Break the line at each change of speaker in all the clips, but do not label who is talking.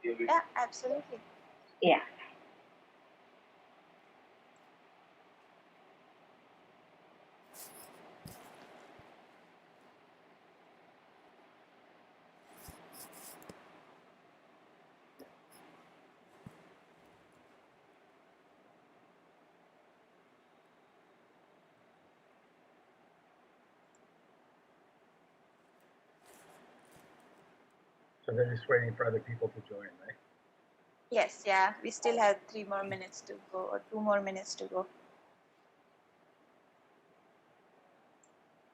Yeah, absolutely.
Yeah.
So they're just waiting for other people to join, right?
Yes, yeah. We still have 3 more minutes to go, or 2 more minutes to go.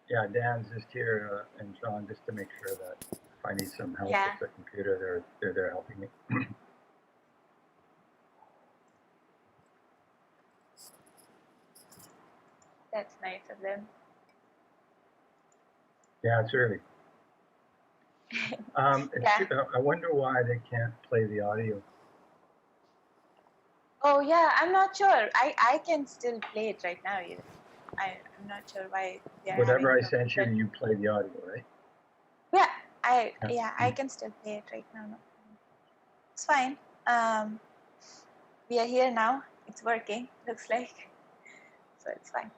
Yeah, Dan's just here and John just to make sure that if I need some help
Yeah.
with the computer, they're there helping me.
That's nice of them.
Yeah, it's early.
Yeah.
I wonder why they can't play the audio.
Oh yeah, I'm not sure. I can still play it right now. I'm not sure why they're
Whatever I
having
sent you,
trouble.
you play the audio, right?
Yeah,
Yeah.
I can still play it right now. No. It's fine. We are here now. It's working. Looks like, so it's fine.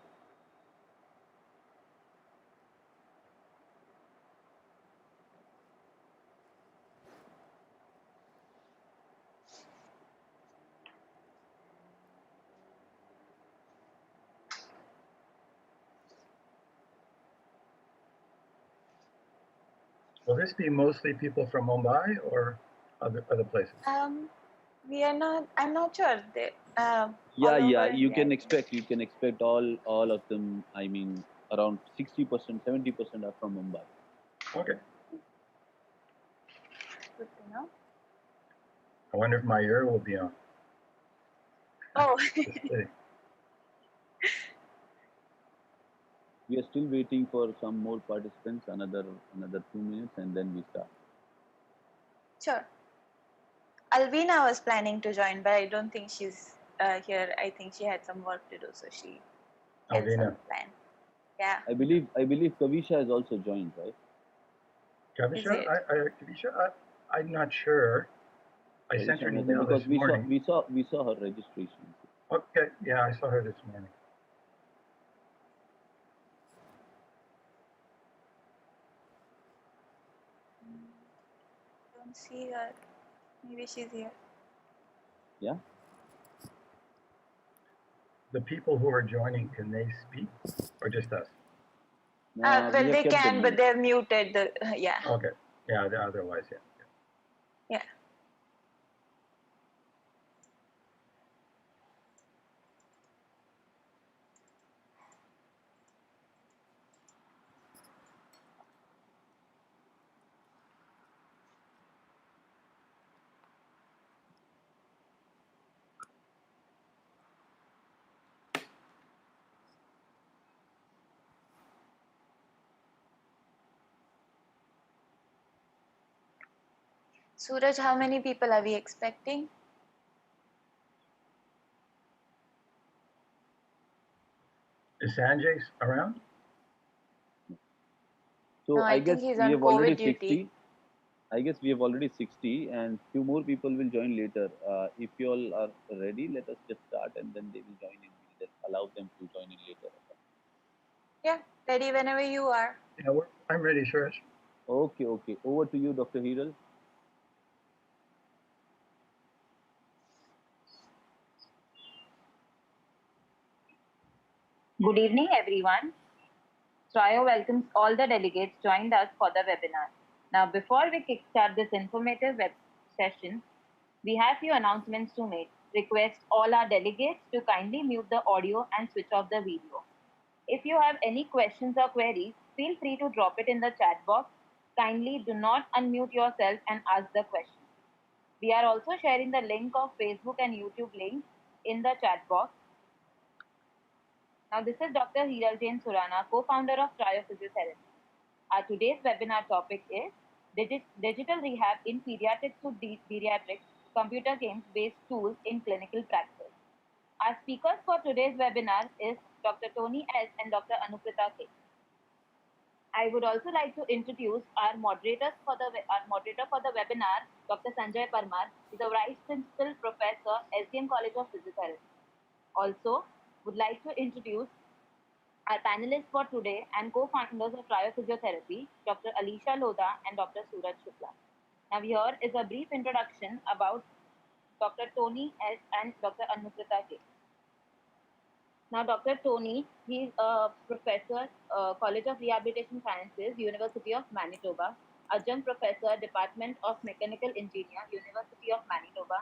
Will this be mostly people from Mumbai or other places?
We are not. I'm not sure. They,
Yeah,
all over
you
India,
can
I think.
expect all of them. I mean, around 60%, 70% are from Mumbai.
Okay.
Good to know.
I wonder if my ear will be on.
Oh.
Just kidding.
We are still waiting for some more participants. Another 2 minutes, and then we start.
Sure. Alvina was planning to join, but I don't think she's here. I think she had some work to do, so she canceled
Alvina.
the plan. Yeah.
I believe Kavisha has also joined, right?
Kavisha? Kavisha? I'm not sure. I sent her an email this morning.
We saw her registration.
Okay, yeah, I saw her this morning.
Don't see her. Maybe she's here.
Yeah.
The people who are joining, can they speak or just us?
Well, they can, but they're muted. Yeah.
Okay. Yeah. Otherwise, yeah.
Yeah. Suraj, how many people are we expecting?
Is Sanjay around?
So
No, I
guess
think he's
we
on
have already
COVID duty.
60. I guess we have already 60, and few more people will join later. If you all are ready, let us just start, and then they will join in. We'll just allow them to join in later.
Yeah, ready whenever you are.
Yeah, I'm ready, Suraj.
Okay. Over to you, Dr. Hiral.
Good evening, everyone. Strayo welcomes all the delegates joined us for the webinar. Now, before we kickstart this informative web session, we have few announcements to make. Request all our delegates to kindly mute the audio and switch off the video. If you have any questions or queries, feel free to drop it in the chat box. Kindly do not unmute yourself and ask the question. We are also sharing the link of Facebook and YouTube links in the chat box. Now, this is Dr. Hiral Jain Surana, co-founder of Physiotherapy. Our today's webinar topic is Digital Rehab in Pediatrics to Geriatrics, Computer Games-Based Tools in Clinical Practice. Our speakers for today's webinar is Dr. Tony S. and Dr. Anuprita K. I would also like to introduce our moderator for the webinar, Dr. Sanjay Parmar. He's a Vice Principal Professor, SDM College of Physiotherapy. Also, would like to introduce our panelists for today and co-founders of Cryophysiotherapy, Dr. Alisha Lodha and Dr. Suraj Shukla. Now, here is a brief introduction about Dr. Tony S. and Dr. Anuprita K. Now, Dr. Tony, he's a professor, College of Rehabilitation Sciences, University of Manitoba, adjunct professor, Department of Mechanical Engineer, University of Manitoba,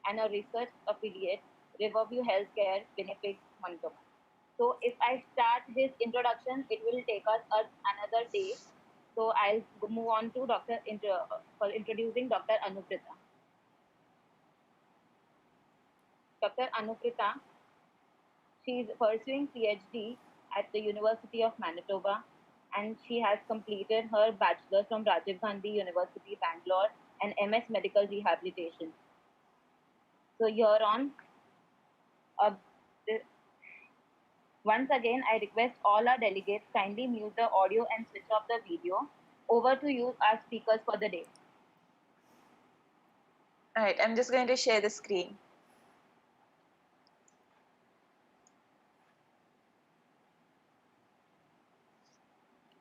and a research affiliate, Riverview Healthcare, Winnipeg, Manitoba. So, if I start his introduction, it will take us another day. So, I'll move on to introducing Dr. Anuprita. Dr. Anuprita, she is pursuing PhD at the University of Manitoba, and she has completed her bachelor's from Rajiv Gandhi University, Bangalore, and MS Medical Rehabilitation. So here on, once again, I request all our delegates kindly mute the audio and switch off the video. Over to you, our speakers for the day.
All right, I'm just going to share the screen.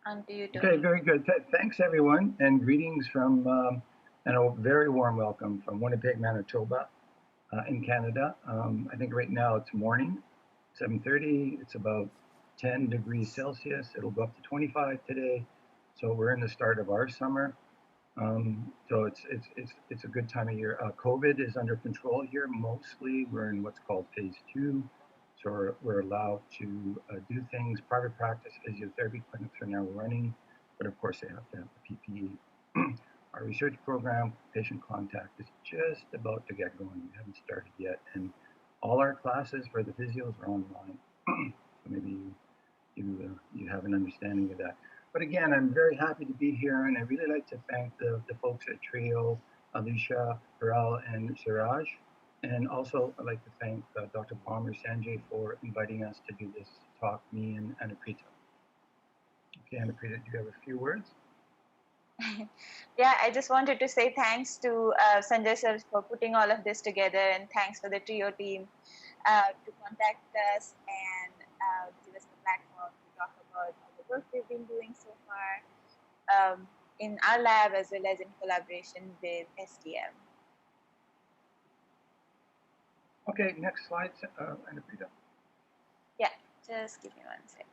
On to you, Tony.
Okay, very good. Thanks, everyone, and greetings from, and a very warm welcome from Winnipeg, Manitoba, in Canada. I think right now it's morning, 7:30. It's about 10 degrees Celsius. It'll go up to 25 today. So we're in the start of our summer. So it's a good time of year. COVID is under control here. Mostly we're in what's called phase 2. So we're allowed to do things. Private practice physiotherapy clinics are now running, but of course they have to have the PPE. Our research program, patient contact, is just about to get going. We haven't started yet, and all our classes for the physios are online. So maybe you have an understanding of that. But again, I'm very happy to be here, and I really like to thank the folks at Trio, Alisha, Viral, and Suraj. And also, I'd like to thank Dr. Palmer Sanjay for inviting us to do this talk, me and Anuprita. Okay, Anuprita, do you have a few words?
Yeah, I just wanted to say thanks to Sanjay sir for putting all of this together, and thanks for the Trio team to contact us and give us the platform to talk about all the work we've been doing so far in our lab as well as in collaboration with STM.
Okay, next slide, Anuprita.
Yeah, just give me 1 second.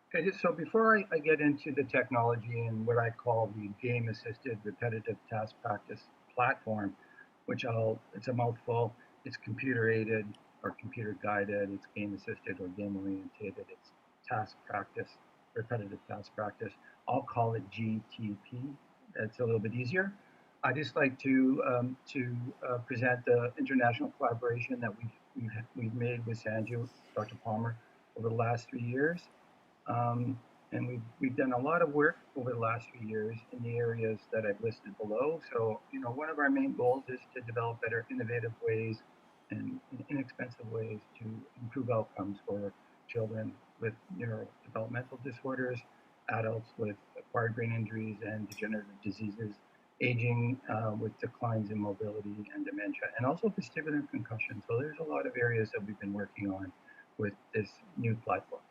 Okay, so before I get into the technology and what I call the game-assisted repetitive task practice platform, which it's a mouthful, it's computer-aided or computer-guided, it's game-assisted or game-orientated, it's task practice, repetitive task practice. I'll call it GTP. That's a little bit easier. I'd just like to present the international collaboration that we've made with Sanju, Dr. Palmer, over the last 3 years. And we've done a lot of work over the last few years in the areas that I've listed below. So, one of our main goals is to develop better innovative ways and inexpensive ways to improve outcomes for children with neurodevelopmental disorders, adults with acquired brain injuries and degenerative diseases, aging with declines in mobility and dementia, and also vestibular concussion. So there's a lot of areas that we've been working on with this new platform.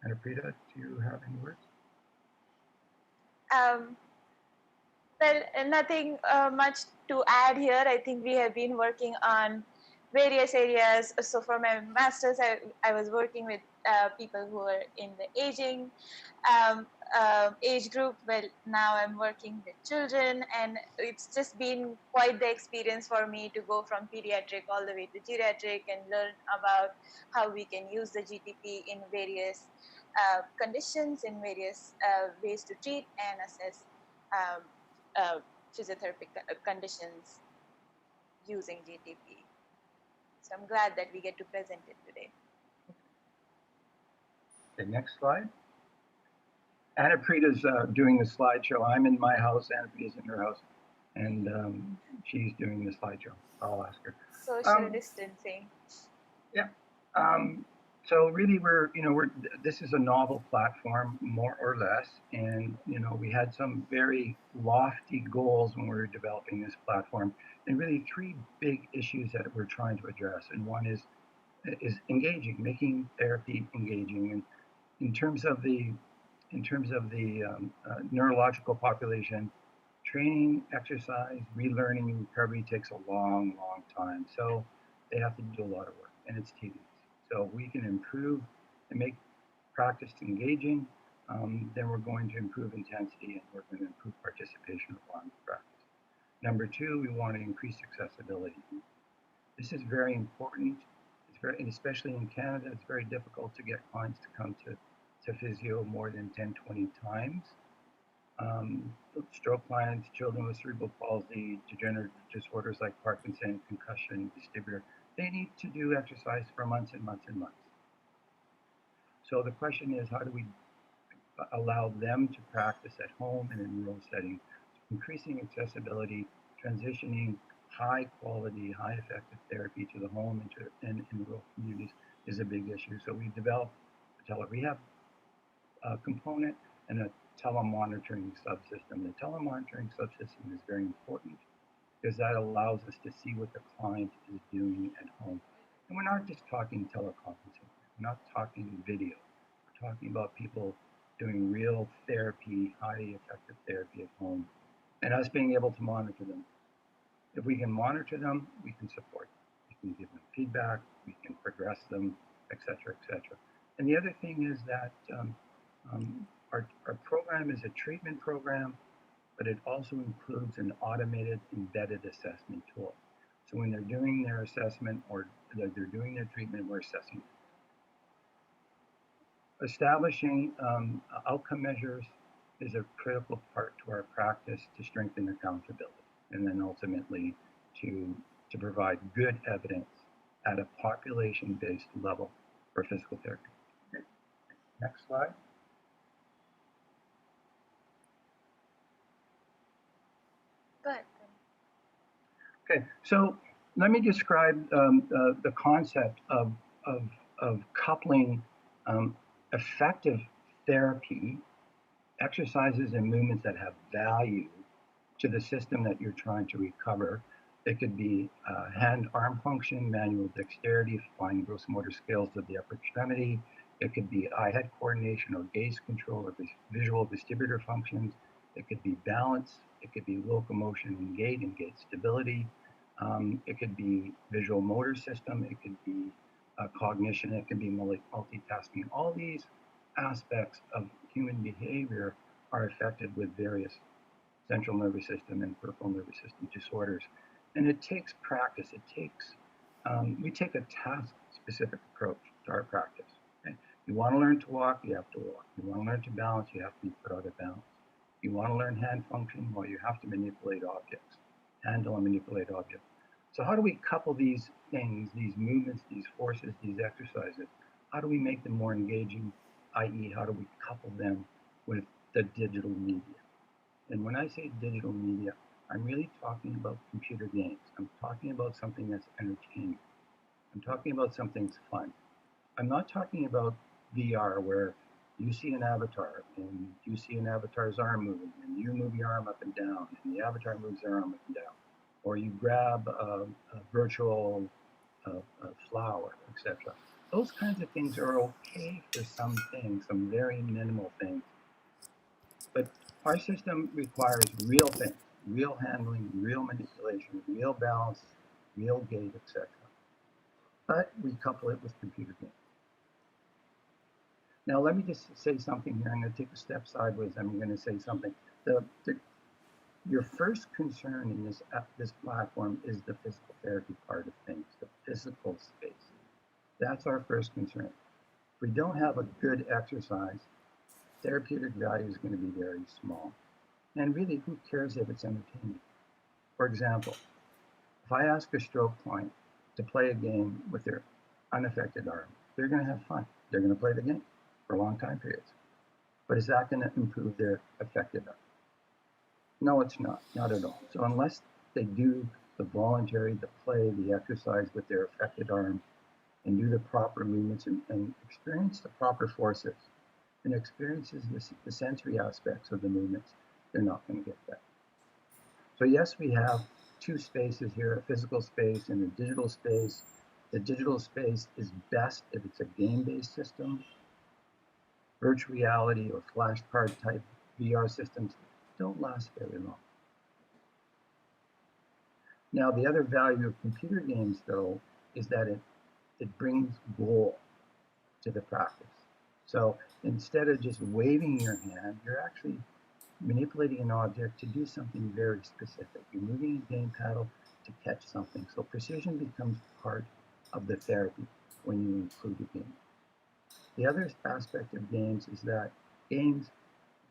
Anuprita, do you have any words?
Well, nothing much to add here. I think we have been working on various areas. So for my master's, I was working with people who are in the aging age group. Well, now I'm working with children, and it's just been quite the experience for me to go from pediatric all the way to geriatric and learn about how we can use the GTP in various conditions, in various ways to treat and assess physiotherapy conditions using GTP. So I'm glad that we get to present it today.
Okay, next slide. Anuprita's doing the slideshow. I'm in my house, Anuprita's in her house, and she's doing the slideshow. I'll ask her.
Social distancing.
Yeah. So really, this is a novel platform, more or less, and we had some very lofty goals when we were developing this platform, and really three big issues that we're trying to address. And one is engaging, making therapy engaging, and in terms of the neurological population, training, exercise, relearning, and recovery takes a long, long time. So they have to do a lot of work, and it's tedious. So we can improve and make practice engaging, then we're going to improve intensity and we're going to improve participation along the practice. Number two, we want to increase accessibility. This is very important. Especially in Canada, it's very difficult to get clients to come to physio more than 10, 20 times. Stroke clients, children with cerebral palsy, degenerative disorders like Parkinson, concussion, vestibular, they need to do exercise for months and months and months. So the question is, how do we allow them to practice at home and in rural settings? Increasing accessibility, transitioning high quality, high effective therapy to the home and in rural communities is a big issue. So we developed a tele-rehab component and a telemonitoring subsystem. The telemonitoring subsystem is very important because that allows us to see what the client is doing at home. And we're not just talking teleconferencing. We're not talking video. We're talking about people doing real therapy, highly effective therapy at home, and us being able to monitor them. If we can monitor them, we can support them. We can give them feedback, we can progress them, etc., etc. And the other thing is that our program is a treatment program, but it also includes an automated embedded assessment tool. So when they're doing their assessment or they're doing their treatment, we're assessing. Establishing outcome measures is a critical part to our practice to strengthen accountability and then ultimately to provide good evidence at a population-based level for physical therapy. Okay. Next slide.
Good.
Okay, so let me describe the concept of coupling effective therapy, exercises and movements that have value to the system that you're trying to recover. It could be hand-arm function, manual dexterity, fine gross motor skills of the upper extremity. It could be eye-head coordination or gaze control or visual vestibular functions. It could be balance. It could be locomotion and gait stability. It could be visual motor system. It could be cognition. It could be multitasking. All these aspects of human behavior are affected with various central nervous system and peripheral nervous system disorders. And it takes practice. We take a task-specific approach to our practice. Okay? You want to learn to walk, you have to walk. You want to learn to balance, you have to be put out of balance. You want to learn hand function, well, you have to manipulate objects, handle and manipulate objects. So how do we couple these things, these movements, these forces, these exercises? How do we make them more engaging, i.e., how do we couple them with the digital media? And when I say digital media, I'm really talking about computer games. I'm talking about something that's entertaining. I'm talking about something that's fun. I'm not talking about VR where you see an avatar and you see an avatar's arm moving and you move your arm up and down and the avatar moves their arm up and down. Or you grab a virtual flower, etc. Those kinds of things are okay for some things, some very minimal things. But our system requires real things, real handling, real manipulation, real balance, real gait, etc. But we couple it with computer games. Now, let me just say something here. I'm going to take a step sideways. I'm going to say something. Your first concern in this platform is the physical therapy part of things, the physical space. That's our first concern. If we don't have a good exercise, therapeutic value is going to be very small. And really, who cares if it's entertaining? For example, if I ask a stroke client to play a game with their unaffected arm, they're going to have fun. They're going to play the game for long time periods. But is that going to improve their affected arm? No, it's not at all. So unless they do the voluntary, the play, the exercise with their affected arm, and do the proper movements and experience the proper forces and experiences the sensory aspects of the movements, they're not going to get that. So yes, we have two spaces here, a physical space and a digital space. The digital space is best if it's a game-based system. Virtual reality or flashcard type VR systems don't last very long. Now, the other value of computer games, though, is that it brings goal to the practice. So instead of just waving your hand, you're actually manipulating an object to do something very specific. You're moving a game paddle to catch something. So precision becomes part of the therapy when you include a game. The other aspect of games is that games,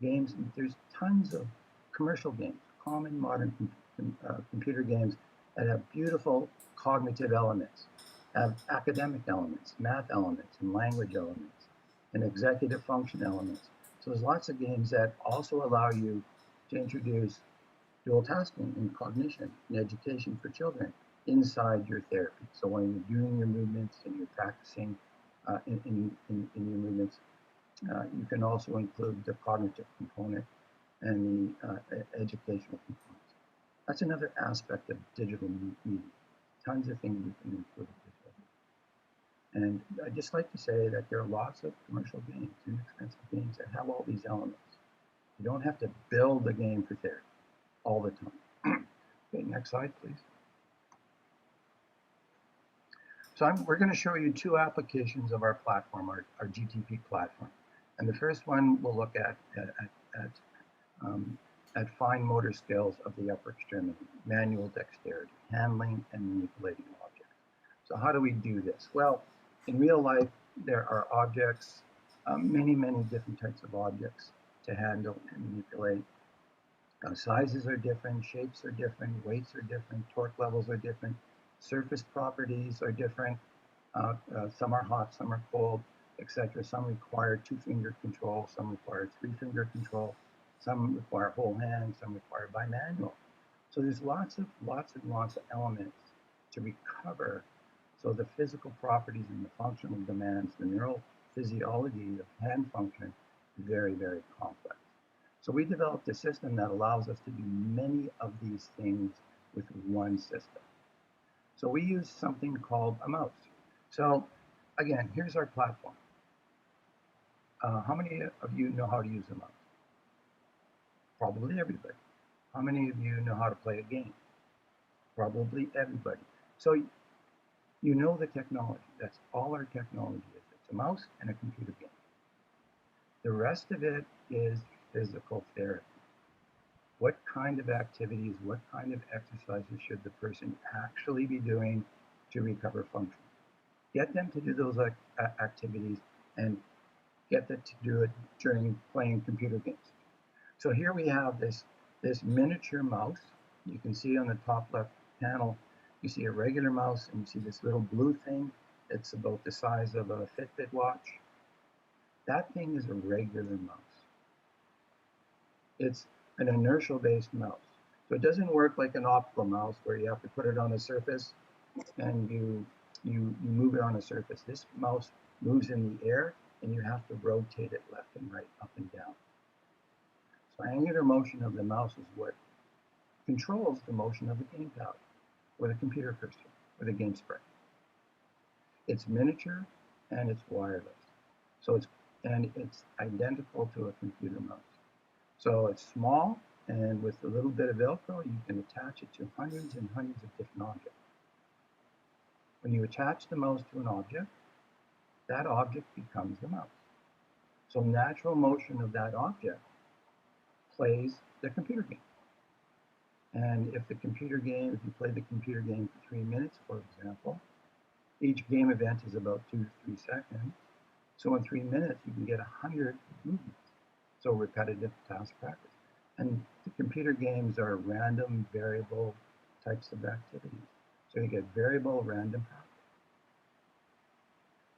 there's tons of commercial games, common modern computer games that have beautiful cognitive elements, have academic elements, math elements, and language elements, and executive function elements. So there's lots of games that also allow you to introduce dual tasking and cognition and education for children inside your therapy. So when you're doing your movements and you're practicing in your movements, you can also include the cognitive component and the educational components. That's another aspect of digital media. Tons of things you can include digitally. And I'd just like to say that there are lots of commercial games, inexpensive games that have all these elements. You don't have to build a game for therapy all the time. Okay, next slide, please. So we're going to show you two applications of our platform, our GTP platform. And the first one we'll look at fine motor skills of the upper extremity, manual dexterity, handling and manipulating objects. So how do we do this? Well, in real life, there are objects, many different types of objects to handle and manipulate. Sizes are different, shapes are different, weights are different, torque levels are different, surface properties are different. Some are hot, some are cold, etc. Some require 2-finger control, some require 3-finger control, some require whole hand, some require bimanual. So there's lots of elements to recover. So the physical properties and the functional demands, the neurophysiology of hand function, very complex. So we developed a system that allows us to do many of these things with one system. So we use something called a mouse. So again, here's our platform. How many of you know how to use a mouse? Probably everybody. How many of you know how to play a game? Probably everybody. So you know the technology. That's all our technology is. It's a mouse and a computer game. The rest of it is physical therapy. What kind of activities, what kind of exercises should the person actually be doing to recover function? Get them to do those activities and get them to do it during playing computer games. So here we have this miniature mouse. You can see on the top left panel, you see a regular mouse and you see this little blue thing. It's about the size of a Fitbit watch. That thing is a regular mouse. It's an inertial-based mouse. So it doesn't work like an optical mouse where you have to put it on a surface and you move it on a surface. This mouse moves in the air and you have to rotate it left and right, up and down. So angular motion of the mouse is what controls the motion of the gamepad or the computer cursor or the game sprite. It's miniature and it's wireless. So it's identical to a computer mouse. So it's small, and with a little bit of Velcro, you can attach it to hundreds and hundreds of different objects. When you attach the mouse to an object, that object becomes the mouse. So natural motion of that object plays the computer game. And if you play the computer game for 3 minutes, for example, each game event is about 2 to 3 seconds. So in 3 minutes, you can get 100 movements. So repetitive task practice. And the computer games are random, variable types of activities. So you get variable, random practice.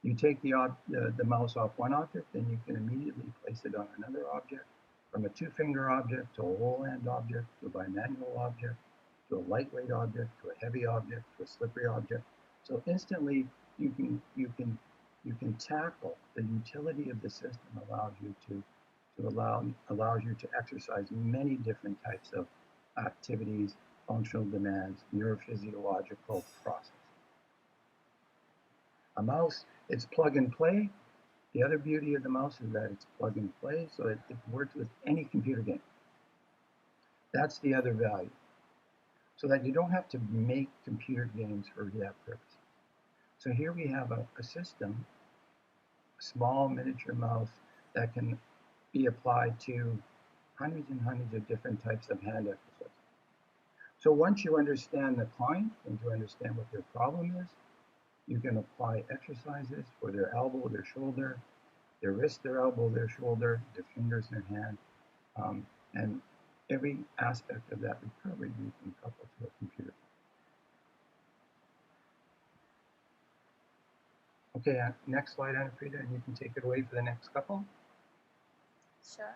You take the mouse off one object, then you can immediately place it on another object, from a 2-finger object to a whole hand object, to a bimanual object, to a lightweight object, to a heavy object, to a slippery object. So instantly you can tackle the utility of the system allows you to allows you to exercise many different types of activities, functional demands, neurophysiological processes. A mouse, it's plug and play. The other beauty of the mouse is that it's plug and play, so it works with any computer game. That's the other value. So that you don't have to make computer games for rehab purposes. So here we have a system, a small miniature mouse that can be applied to hundreds and hundreds of different types of hand exercises. So once you understand the client and you understand what their problem is, you can apply exercises for their elbow, their shoulder, their wrist, their elbow, their shoulder, their fingers, their hand, and every aspect of that recovery you can couple to a computer. Okay, next slide, Anna-Frida, and you can take it away for the next couple.
Sure.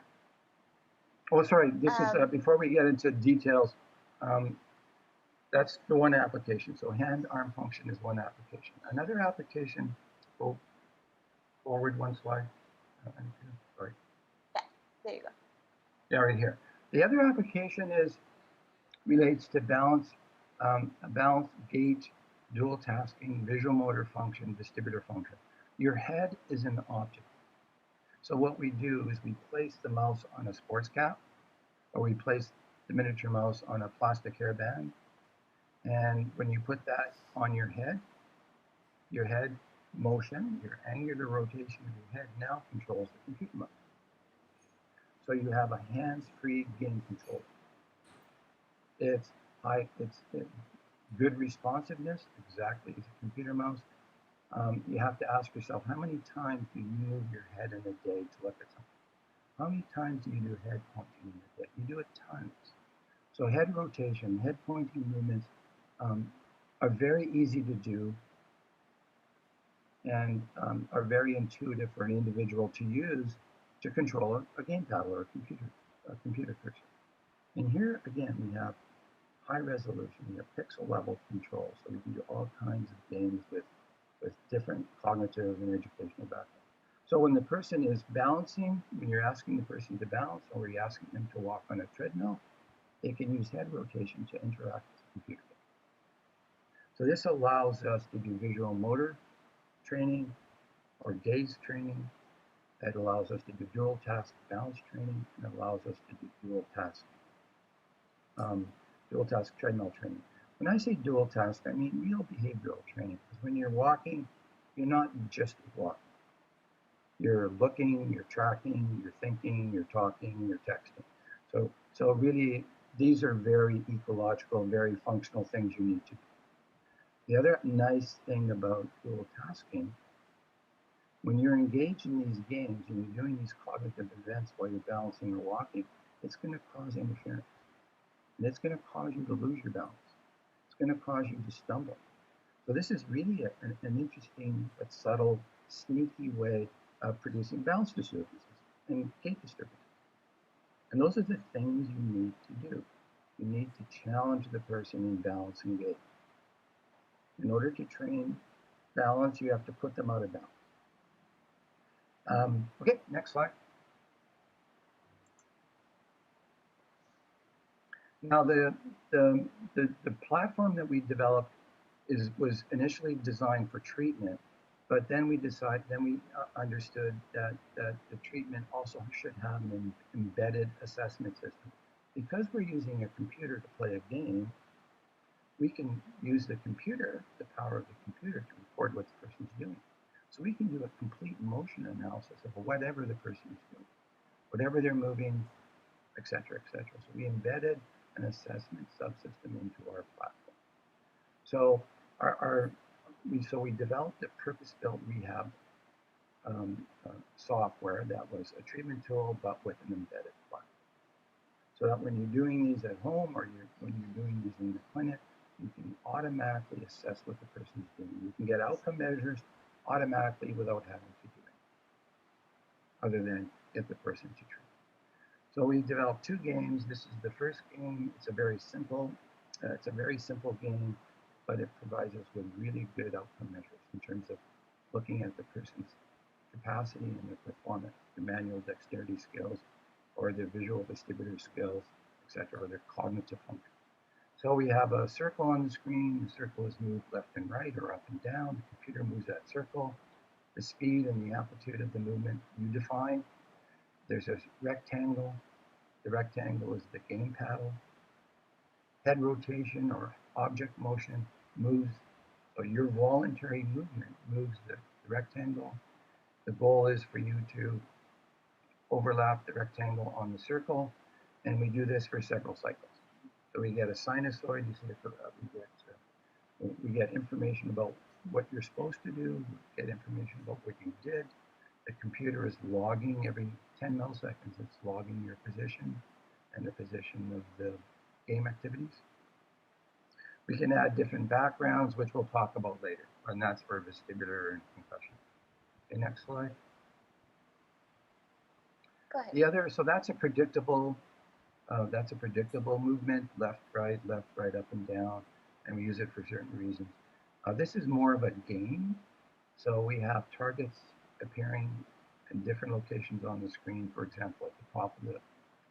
Oh, sorry, this is, before we get into details, that's the one application. So hand-arm function is one application. Another application, go forward one slide. Sorry.
Yeah, there you go.
Yeah, right here. The other application relates to balance, gait, dual tasking, visual motor function, vestibular function. Your head is an object. So what we do is we place the mouse on a sports cap, or we place the miniature mouse on a plastic hairband. And when you put that on your head motion, your angular rotation of your head now controls the computer mouse. So you have a hands-free game controller. It's good responsiveness, exactly as a computer mouse. You have to ask yourself, how many times do you move your head in a day to look at something? How many times do you do head pointing in a day? You do it tons. So head rotation, head pointing movements are very easy to do and are very intuitive for an individual to use to control a gamepad or a computer cursor. And here again we have high resolution, we have pixel level control, so we can do all kinds of games with different cognitive and educational backgrounds. So when the person is balancing, when you're asking the person to balance or you're asking them to walk on a treadmill, they can use head rotation to interact with the computer. So this allows us to do visual motor training or gaze training. It allows us to do dual task balance training, and it allows us to do dual task treadmill training. When I say dual task, I mean real behavioral training, because when you're walking, you're not just walking. You're looking, you're tracking, you're thinking, you're talking, you're texting. So really, these are very ecological, very functional things you need to do. The other nice thing about dual tasking, when you're engaged in these games and you're doing these cognitive events while you're balancing or walking, it's going to cause interference. And it's going to cause you to lose your balance. It's going to cause you to stumble. So this is really an interesting but subtle, sneaky way of producing balance disturbances and gait disturbances. And those are the things you need to do. You need to challenge the person in balance and gait. In order to train balance, you have to put them out of balance. Okay, next slide. Now the platform that we developed was initially designed for treatment, but then we understood that the treatment also should have an embedded assessment system. Because we're using a computer to play a game, we can use the computer, the power of the computer, to record what the person's doing. So we can do a complete motion analysis of whatever the person is doing, whatever they're moving, etc., etc. So we embedded an assessment subsystem into our platform. So we developed a purpose-built rehab software that was a treatment tool, but with an embedded platform. So that when you're doing these at home or when you're doing these in the clinic, you can automatically assess what the person is doing. You can get outcome measures automatically without having to do anything, other than get the person to treat. So we developed 2 games. This is the first game. It's a very simple game. but it provides us with really good outcome measures in terms of looking at the person's capacity and their performance, their manual dexterity skills, or their visual vestibular skills, etc., or their cognitive function. So we have a circle on the screen. The circle is moved left and right or up and down. The computer moves that circle. The speed and the amplitude of the movement you define. There's a rectangle. The rectangle is the game paddle. Head rotation or object motion moves. So your voluntary movement moves the rectangle. The goal is for you to overlap the rectangle on the circle, and we do this for several cycles. So we get a sinusoid, you see we get information about what you're supposed to do, we get information about what you did. The computer is logging every 10 milliseconds, it's logging your position and the position of the game activities. We can add different backgrounds, which we'll talk about later, and that's for vestibular and concussion. Okay, next slide.
Go ahead.
The other, so that's a predictable movement, left, right, up and down, and we use it for certain reasons. This is more of a game. So we have targets appearing in different locations on the screen. For example, at the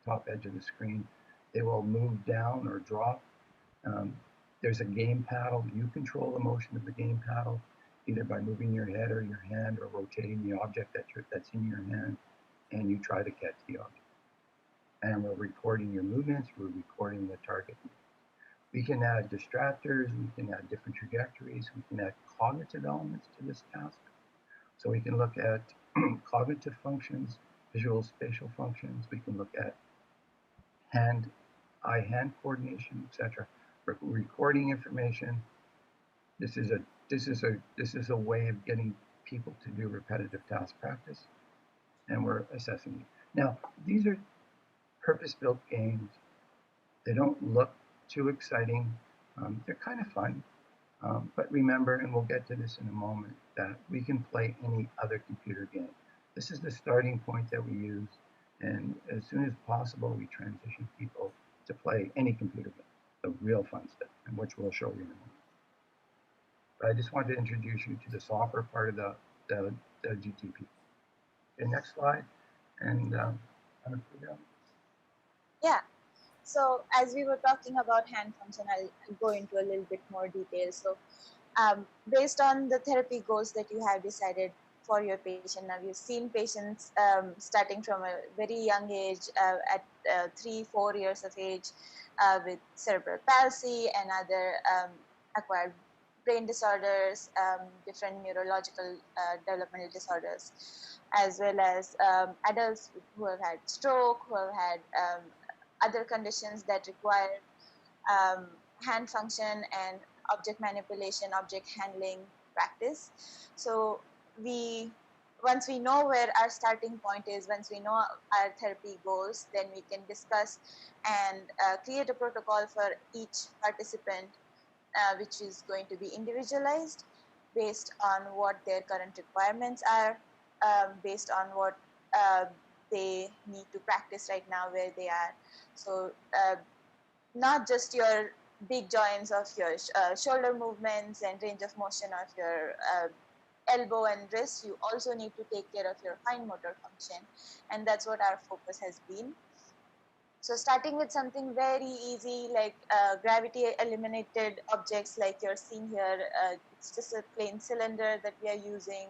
top edge of the screen, they will move down or drop. There's a game paddle. You control the motion of the game paddle, either by moving your head or your hand or rotating the object that's in your hand, and you try to catch the object. And we're recording your movements, we're recording the target. We can add distractors, we can add different trajectories, we can add cognitive elements to this task. So we can look at cognitive functions, visual spatial functions, we can look at eye-hand coordination, etc. We're recording information. This is a way of getting people to do repetitive task practice, and we're assessing it. Now, these are purpose-built games. They don't look too exciting. They're kind of fun. But remember, and we'll get to this in a moment, that we can play any other computer game. This is the starting point that we use, and as soon as possible, we transition people to play any computer game, the real fun stuff, and which we'll show you in a moment. But I just wanted to introduce you to the software part of the GTP. Okay, next slide. And
Yeah. So as we were talking about hand function, I'll go into a little bit more detail. So based on the therapy goals that you have decided for your patient, now you've seen patients starting from a very young age at 3-4 years of age with cerebral palsy and other acquired brain disorders, different neurological developmental disorders, as well as adults who have had stroke, who have had other conditions that require hand function and object manipulation, object handling practice. So once we know where our starting point is, once we know our therapy goals, then we can discuss and create a protocol for each participant, which is going to be individualized based on what their current requirements are, based on what they need to practice right now where they are. So not just your big joints of your shoulder movements and range of motion of your elbow and wrist, you also need to take care of your fine motor function, and that's what our focus has been. So starting with something very easy like gravity eliminated objects like you're seeing here, it's just a plain cylinder that we are using,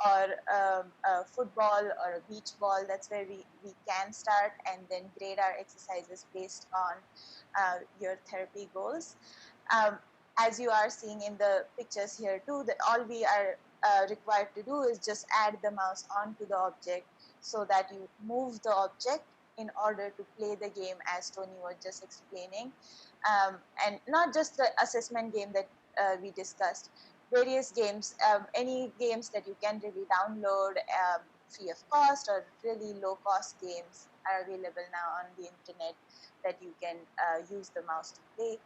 or a football or a beach ball. That's where we can start and then grade our exercises based on your therapy goals. As you are seeing in the pictures here too, that all we are required to do is just add the mouse onto the object so that you move the object in order to play the game, as Tony was just explaining. And not just the assessment game that we discussed, various games, any games that you can really download free of cost or really low cost games are available now on the internet that you can use the mouse to play.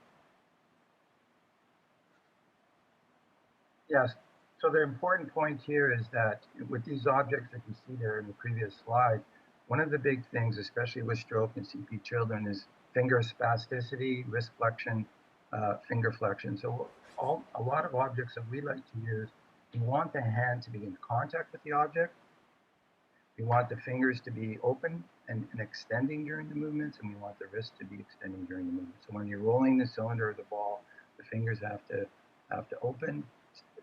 yes, so the important point here is that with these objects that you see there in the previous slide, one of the big things, especially with stroke and CP children, is finger spasticity, wrist flexion, finger flexion. So a lot of objects that we like to use, we want the hand to be in contact with the object. We want the fingers to be open and extending during the movements, and we want the wrist to be extending during the movement. So when you're rolling the cylinder or the ball, the fingers have to open,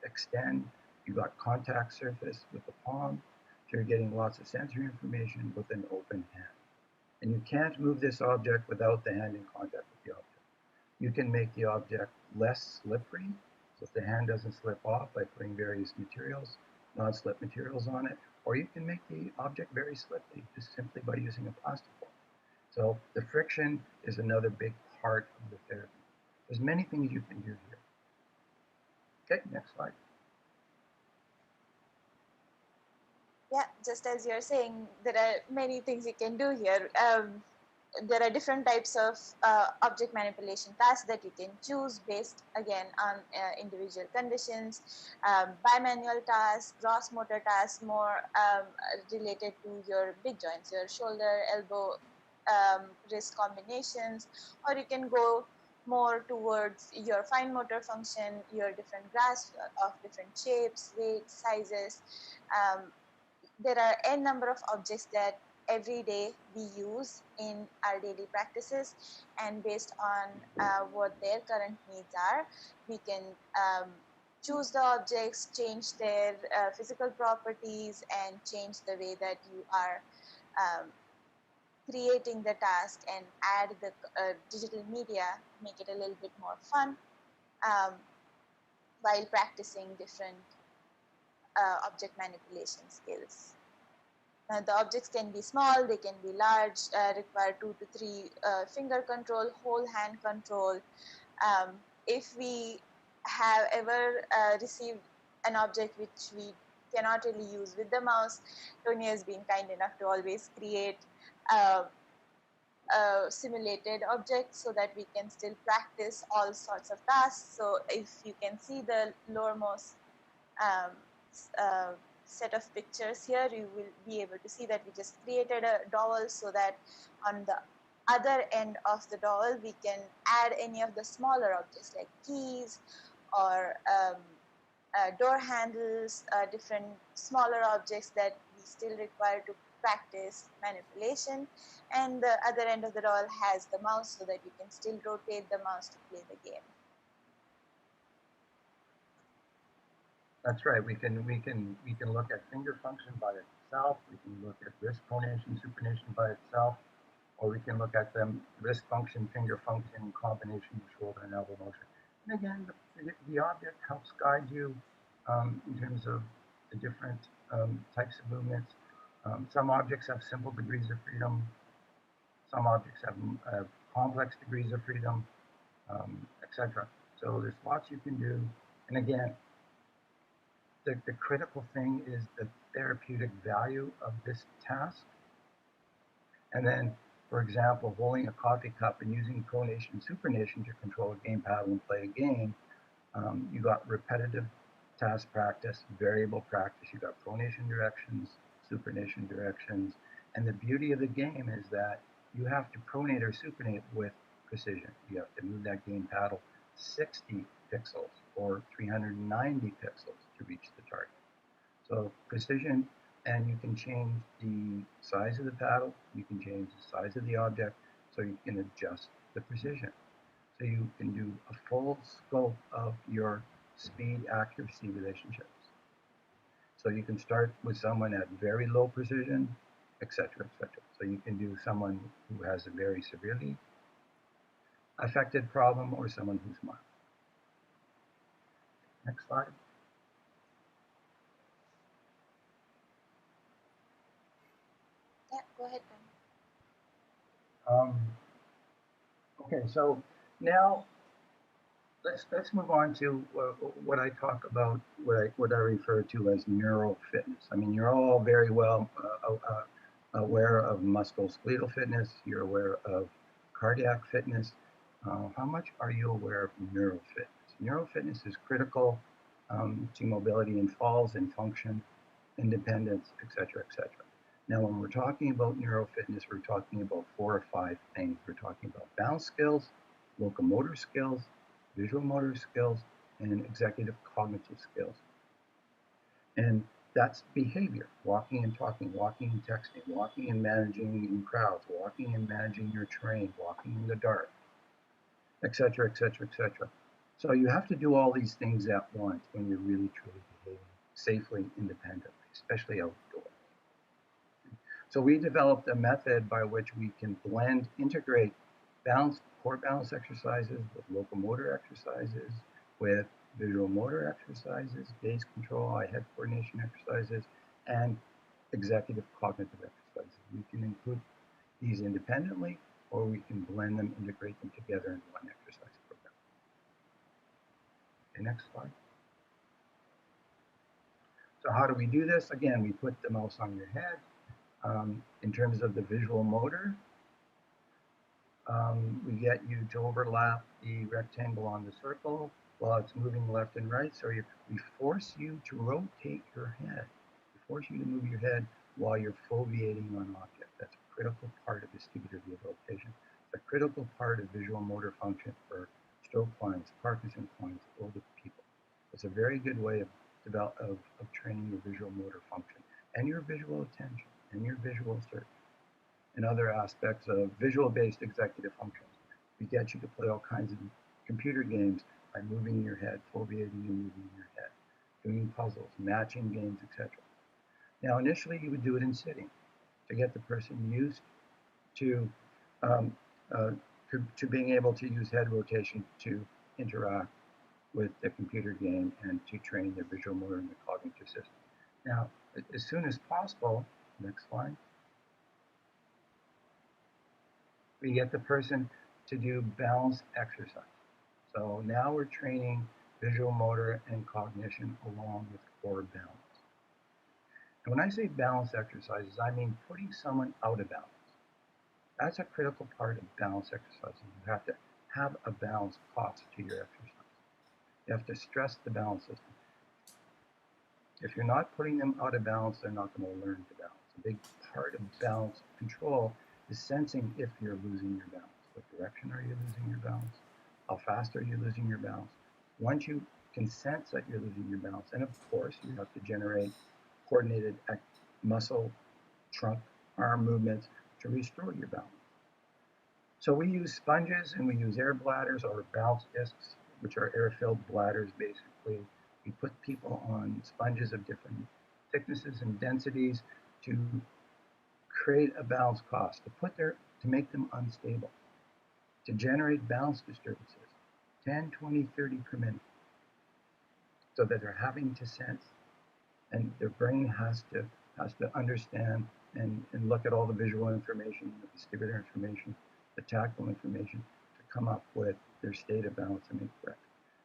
extend. You've got contact surface with the palm. So you're getting lots of sensory information with an open hand. And you can't move this object without the hand in contact with the object. You can make the object less slippery, so if the hand doesn't slip off by putting various materials, non-slip materials on it, or you can make the object very slippery just simply by using a plastic ball. So the friction is another big part of the therapy. There's many things you can do here. Okay, next slide.
Yeah, just as you're saying, there are many things you can do here. There are different types of object manipulation tasks that you can choose based again on individual conditions. Bimanual tasks, gross motor tasks, more related to your big joints, your shoulder, elbow, wrist combinations, or you can go more towards your fine motor function, your different grasp of different shapes, weights, sizes. There are a number of objects that every day we use in our daily practices, and based on what their current needs are, we can choose the objects, change their physical properties, and change the way that you are creating the task, and add the digital media, make it a little bit more fun while practicing different object manipulation skills. The objects can be small, they can be large, require 2 to 3 finger control, whole hand control. If we have ever received an object which we cannot really use with the mouse, Tony has been kind enough to always create a simulated object so that we can still practice all sorts of tasks. So if you can see the lowermost set of pictures here, you will be able to see that we just created a dowel so that on the other end of the dowel we can add any of the smaller objects like keys or door handles, different smaller objects that we still require to practice manipulation. And the other end of the dowel has the mouse so that you can still rotate the mouse to play the game.
That's right. We can look at finger function by itself. We can look at wrist pronation, supination by itself, or we can look at them wrist function, finger function in combination with shoulder and elbow motion. And again, the object helps guide you in terms of the different types of movements. Some objects have simple degrees of freedom. Some objects have complex degrees of freedom, etc. So there's lots you can do. And again, the critical thing is the therapeutic value of this task. And then, for example, holding a coffee cup and using pronation and supination to control a game paddle and play a game, you got repetitive task practice, variable practice, you got pronation directions, supination directions. And the beauty of the game is that you have to pronate or supinate with precision. You have to move that game paddle 60 pixels or 390 pixels to reach the target. So precision, and you can change the size of the paddle, you can change the size of the object, so you can adjust the precision. So you can do a full scope of your speed accuracy relationships. So you can start with someone at very low precision, etc., etc. So you can do someone who has a very severely affected problem or someone who's mild. Next slide.
Yeah, go ahead.
Okay, so now let's move on to what I talk about, what I refer to as neuro-fitness. I mean, you're all very well aware of musculoskeletal fitness. You're aware of cardiac fitness. How much are you aware of neuro-fitness? Neuro-fitness is critical to mobility and falls and function, independence, etc., etc. Now, when we're talking about neuro-fitness, we're talking about 4 or 5 things. We're talking about balance skills, locomotor skills, visual motor skills, and executive cognitive skills. And that's behavior, walking and talking, walking and texting, walking and managing in crowds, walking and managing your terrain, walking in the dark, etc., etc., etc. So you have to do all these things at once when you're really truly behaving safely, independently, especially outdoors. So we developed a method by which we can integrate core balance exercises with locomotor exercises, with visual motor exercises, gaze control, eye-head coordination exercises, and executive cognitive exercises. We can include these independently, or we can blend them, integrate them together in one exercise program. Okay, next slide. So how do we do this? Again, we put the mouse on your head. In terms of the visual motor, we get you to overlap the rectangle on the circle while it's moving left and right. So we force you to rotate your head. We force you to move your head while you're foveating on objects. That's a critical part of vestibular rehabilitation. It's a critical part of visual motor function for stroke clients, Parkinson clients, older people. It's a very good way of training your visual motor function and your visual attention and your visual search and other aspects of visual-based executive functions. We get you to play all kinds of computer games by moving your head, foveating and moving your head, doing puzzles, matching games, etc. Now, initially, you would do it in sitting to get the person used to being able to use head rotation to interact with the computer game and to train their visual motor and the cognitive system. Now, as soon as possible, next slide, we get the person to do balance exercise. So now we're training visual motor and cognition along with core balance. And when I say balance exercises, I mean putting someone out of balance. That's a critical part of balance exercises. You have to have a balance cost to your exercise. You have to stress the balance system. If you're not putting them out of balance, they're not going to learn to balance. A big part of balance control is sensing if you're losing your balance. What direction are you losing your balance? How fast are you losing your balance? Once you can sense that you're losing your balance, and of course you have to generate coordinated muscle, trunk, arm movements to restore your balance. So we use sponges and we use air bladders or balance discs, which are air-filled bladders basically. We put people on sponges of different thicknesses and densities to create a balance cost, to make them unstable, to generate balance disturbances, 10, 20, 30 per minute, so that they're having to sense, and their brain has to understand and look at all the visual information, the vestibular information, the tactile information to come up with their state of balance and make correct.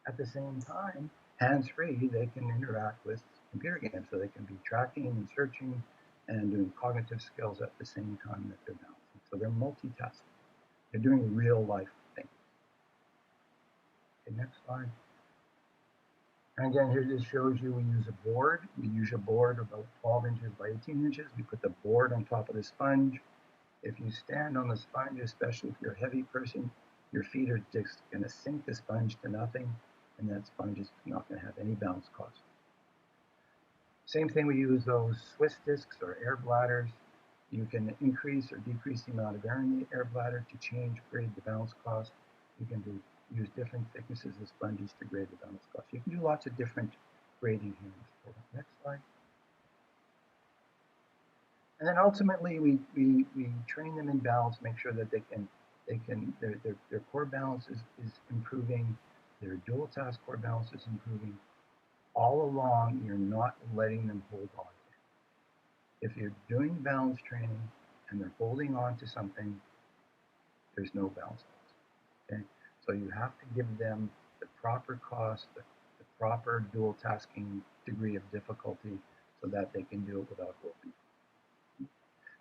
At the same time, hands-free, they can interact with computer games, so they can be tracking and searching and doing cognitive skills at the same time that they're balancing. So they're multitasking. They're doing real-life things. Okay, next slide. And again, here this shows you we use a board. We use a board about 12 inches by 18 inches. We put the board on top of the sponge. If you stand on the sponge, especially if you're a heavy person, your feet are just going to sink the sponge to nothing, and that sponge is not going to have any balance cost. Same thing, we use those Swiss discs or air bladders. You can increase or decrease the amount of air in the air bladder to grade the balance cost. You can use different thicknesses of sponges to grade the balance cost. You can do lots of different grading here. Next slide. And then ultimately, we train them in balance, make sure that their core balance is improving, their dual task core balance is improving. All along, you're not letting them hold on. If you're doing balance training and they're holding on to something, there's no balance. Okay? So you have to give them the proper cost, the proper dual tasking degree of difficulty so that they can do it without holding.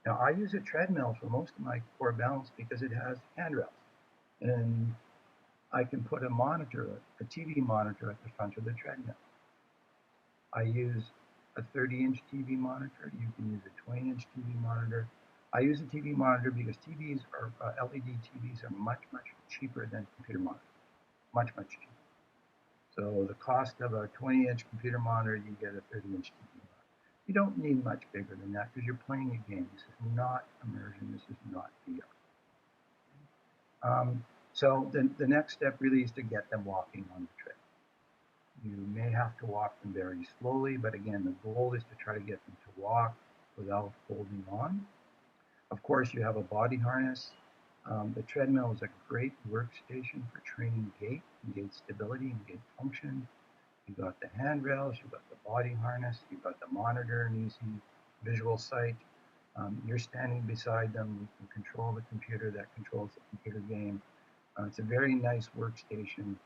Now, I use a treadmill for most of my core balance because it has handrails. And I can put a monitor, a TV monitor at the front of the treadmill. I use a 30-inch TV monitor. You can use a 20-inch TV monitor. I use a TV monitor because LED TVs are much, much cheaper than computer monitors. Much, much cheaper. So the cost of a 20-inch computer monitor, you get a 30-inch TV monitor. You don't need much bigger than that because you're playing a game. This is not immersion. This is not VR. So the next step really is to get them walking on the tread. You may have to walk them very slowly, but again, the goal is to try to get them to walk without holding on. Of course, you have a body harness. The treadmill is a great workstation for training gait and gait stability and gait function. You've got the handrails, you've got the body harness, you've got the monitor and easy visual sight. You're standing beside them, you can control the computer that controls the computer game. It's a very nice workstation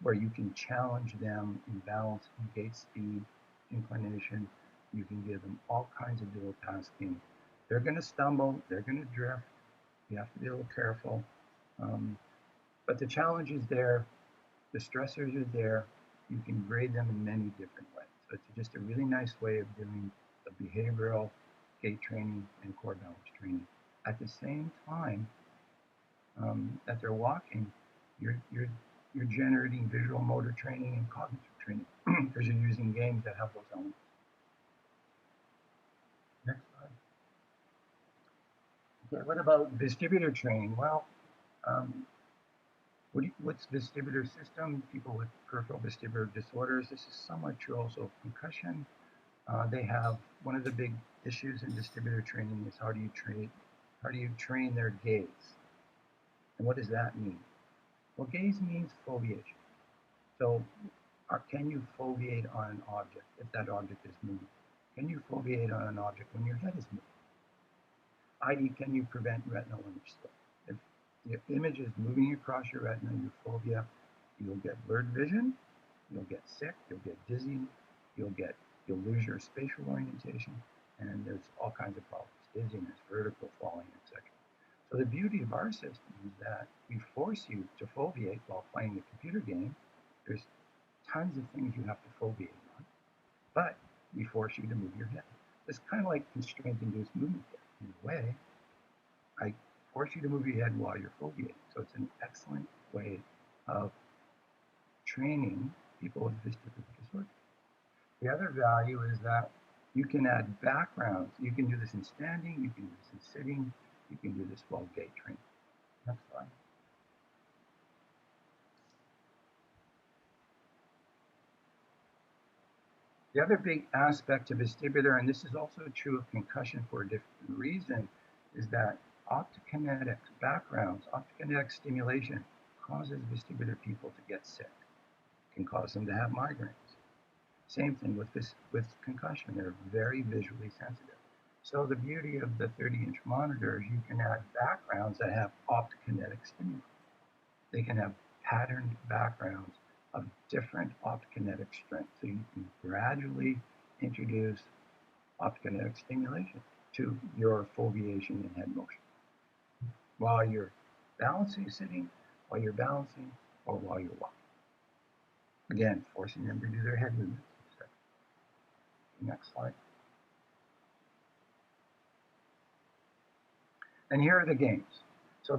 where you can challenge them in balance, in gait speed, inclination. You can give them all kinds of dual tasking. They're going to stumble, they're going to drift. You have to be a little careful. But the challenge is there, the stressors are there. You can grade them in many different ways. So it's just a really nice way of doing the behavioral gait training and core balance training. At the same time that they're walking, you're generating visual motor training and cognitive training because you're using games that have those elements. Next slide. Okay, what about vestibular training? Well, what's vestibular system? People with peripheral vestibular disorders. This is somewhat true also of concussion. They have one of the big issues in vestibular training is how do you train their gaze? And what does that mean? Well, gaze means foveation. So can you foveate on an object if that object is moving? Can you foveate on an object when your head is moving? i.e., can you prevent retinal image slip? If the image is moving across your retina, your fovea, you'll get blurred vision, you'll get sick, you'll get dizzy, you'll lose your spatial orientation, and there's all kinds of problems, dizziness, vertical falling, etc. So the beauty of our system is that we force you to foveate while playing the computer game. There's tons of things you have to foveate on, but we force you to move your head. It's kind of like constraint-induced movement there. In a way, I force you to move your head while you're foveating. So it's an excellent way of training people with vestibular disorder. The other value is that you can add backgrounds. You can do this in standing, you can do this in sitting, you can do this while gait training. Next slide. The other big aspect of vestibular, and this is also true of concussion for a different reason, is that optokinetic backgrounds, optokinetic stimulation causes vestibular people to get sick. It can cause them to have migraines. Same thing with concussion. They're very visually sensitive. So the beauty of the 30-inch monitor is you can add backgrounds that have optokinetic stimuli. They can have patterned backgrounds of different optokinetic strength. So you can gradually introduce optokinetic stimulation to your foveation and head motion while you're balancing, sitting, while you're balancing, or while you're walking. Again, forcing them to do their head movements. Next slide. And here are the games. So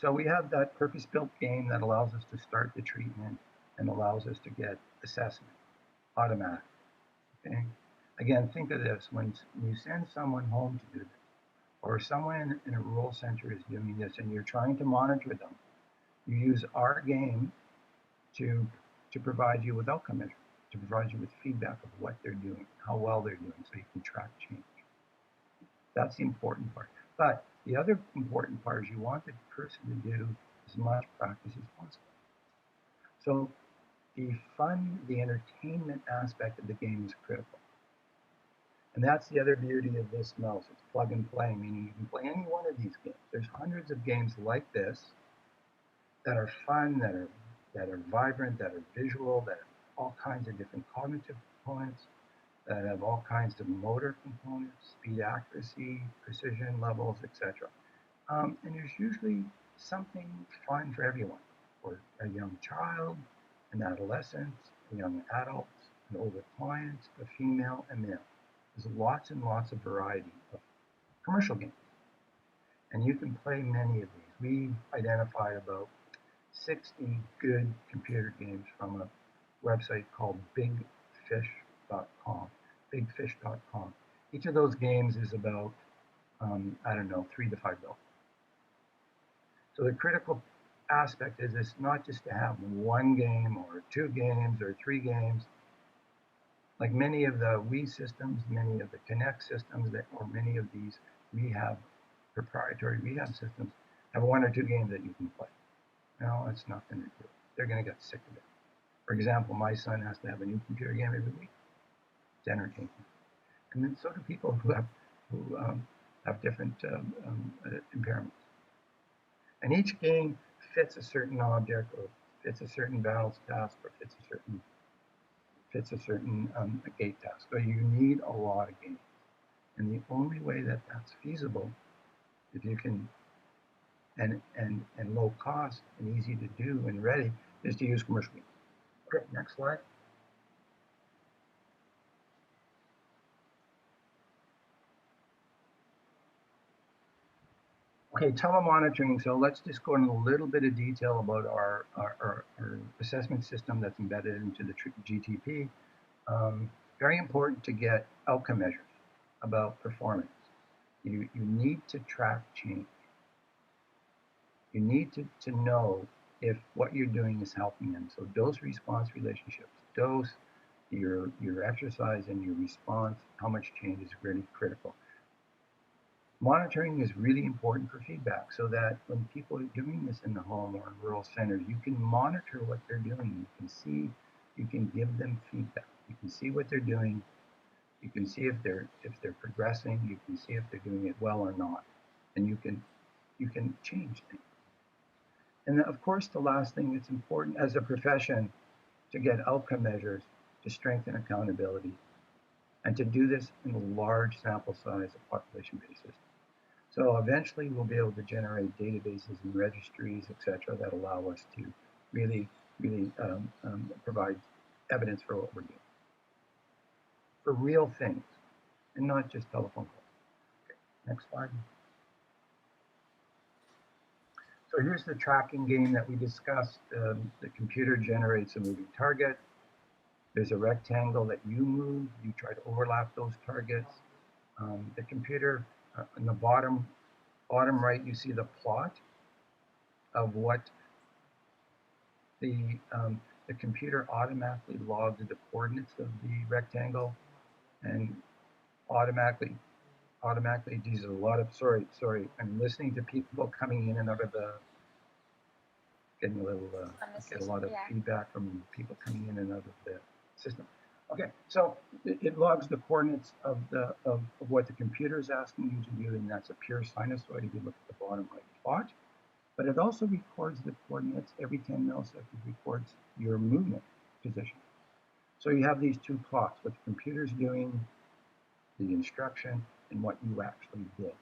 so we have that purpose-built game that allows us to start the treatment and allows us to get assessment automatic. Okay. Again, think of this: when you send someone home to do this, or someone in a rural center is doing this, and you're trying to monitor them, you use our game to provide you with outcome measures, to provide you with feedback of what they're doing, how well they're doing, so you can track change. That's the important part. But the other important part is you want the person to do as much practice as possible. So the fun, the entertainment aspect of the game is critical. And that's the other beauty of this mouse. It's plug and play, meaning you can play any one of these games. There's hundreds of games like this that are fun, that are vibrant, that are visual, that have all kinds of different cognitive components, that have all kinds of motor components, speed, accuracy, precision levels, etc. And there's usually something fun for everyone, for a young child, an adolescent, a young adult, an older client, a female, and male. There's lots and lots of variety of commercial games. And you can play many of these. We've identified about 60 good computer games from a website called bigfish.com. Bigfish.com. Each of those games is about, I don't know, $3 to $5. So the critical aspect is it's not just to have one game or two games or three games. Like many of the Wii systems, many of the Kinect systems, or many of these proprietary rehab systems have one or two games that you can play. No, it's not going to do it. They're going to get sick of it. For example, my son has to have a new computer game every week. It's entertaining. And then so do people who have different impairments. And each game fits a certain object, or fits a certain balance task, or fits a certain gait task. So you need a lot of games. And the only way that that's feasible, if you can, and low cost and easy to do and ready, is to use commercial games. Okay, next slide. Okay, telemonitoring. So let's just go into a little bit of detail about our assessment system that's embedded into the GTP. Very important to get outcome measures about performance. You need to track change. You need to know if what you're doing is helping them. So dose-response relationships, dose, your exercise and your response, how much change is really critical. Monitoring is really important for feedback, so that when people are doing this in the home or in rural centers, you can monitor what they're doing. You can see, you can give them feedback. You can see what they're doing. You can see if they're progressing. You can see if they're doing it well or not, and you can change things. And of course, the last thing that's important as a profession to get outcome measures to strengthen accountability, and to do this in a large sample size of population basis. So eventually we'll be able to generate databases and registries, etc., that allow us to really provide evidence for what we're doing, for real things, and not just telephone calls. Okay, next slide. So here's the tracking game that we discussed. The computer generates a moving target. There's a rectangle that you move. You try to overlap those targets. The computer, in the bottom right, you see the plot of what the computer automatically logs the coordinates of the rectangle, and automatically, these are a lot of, sorry, I'm listening to people coming in and out of the, getting a little, get a lot of feedback from people coming in and out of the system. Okay, so it logs the coordinates of what the computer is asking you to do, and that's a pure sinusoid if you look at the bottom right plot. But it also records the coordinates every 10 milliseconds, records your movement position. So you have these two plots, what the computer's doing, the instruction, and what you actually did,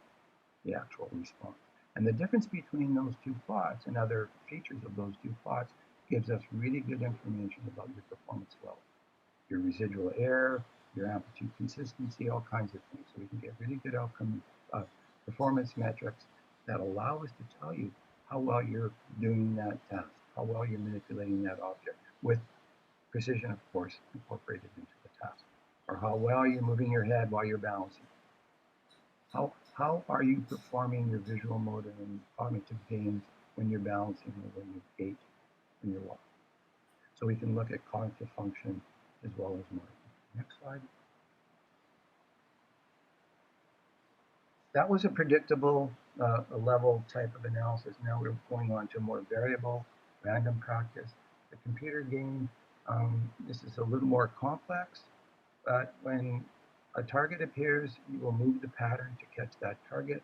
the actual response. And the difference between those two plots and other features of those two plots gives us really good information about your performance level, your residual error, your amplitude consistency, all kinds of things. So we can get really good outcome performance metrics that allow us to tell you how well you're doing that task, how well you're manipulating that object, with precision, of course, incorporated into the task, or how well you're moving your head while you're balancing. How are you performing your visual, motor, and cognitive gains when you're balancing, or when you gait, when you're walking? So we can look at cognitive function as well as motor. Next slide. That was a predictable level type of analysis. Now we're going on to more variable, random practice. The computer game, this is a little more complex, but when a target appears, you will move the pattern to catch that target.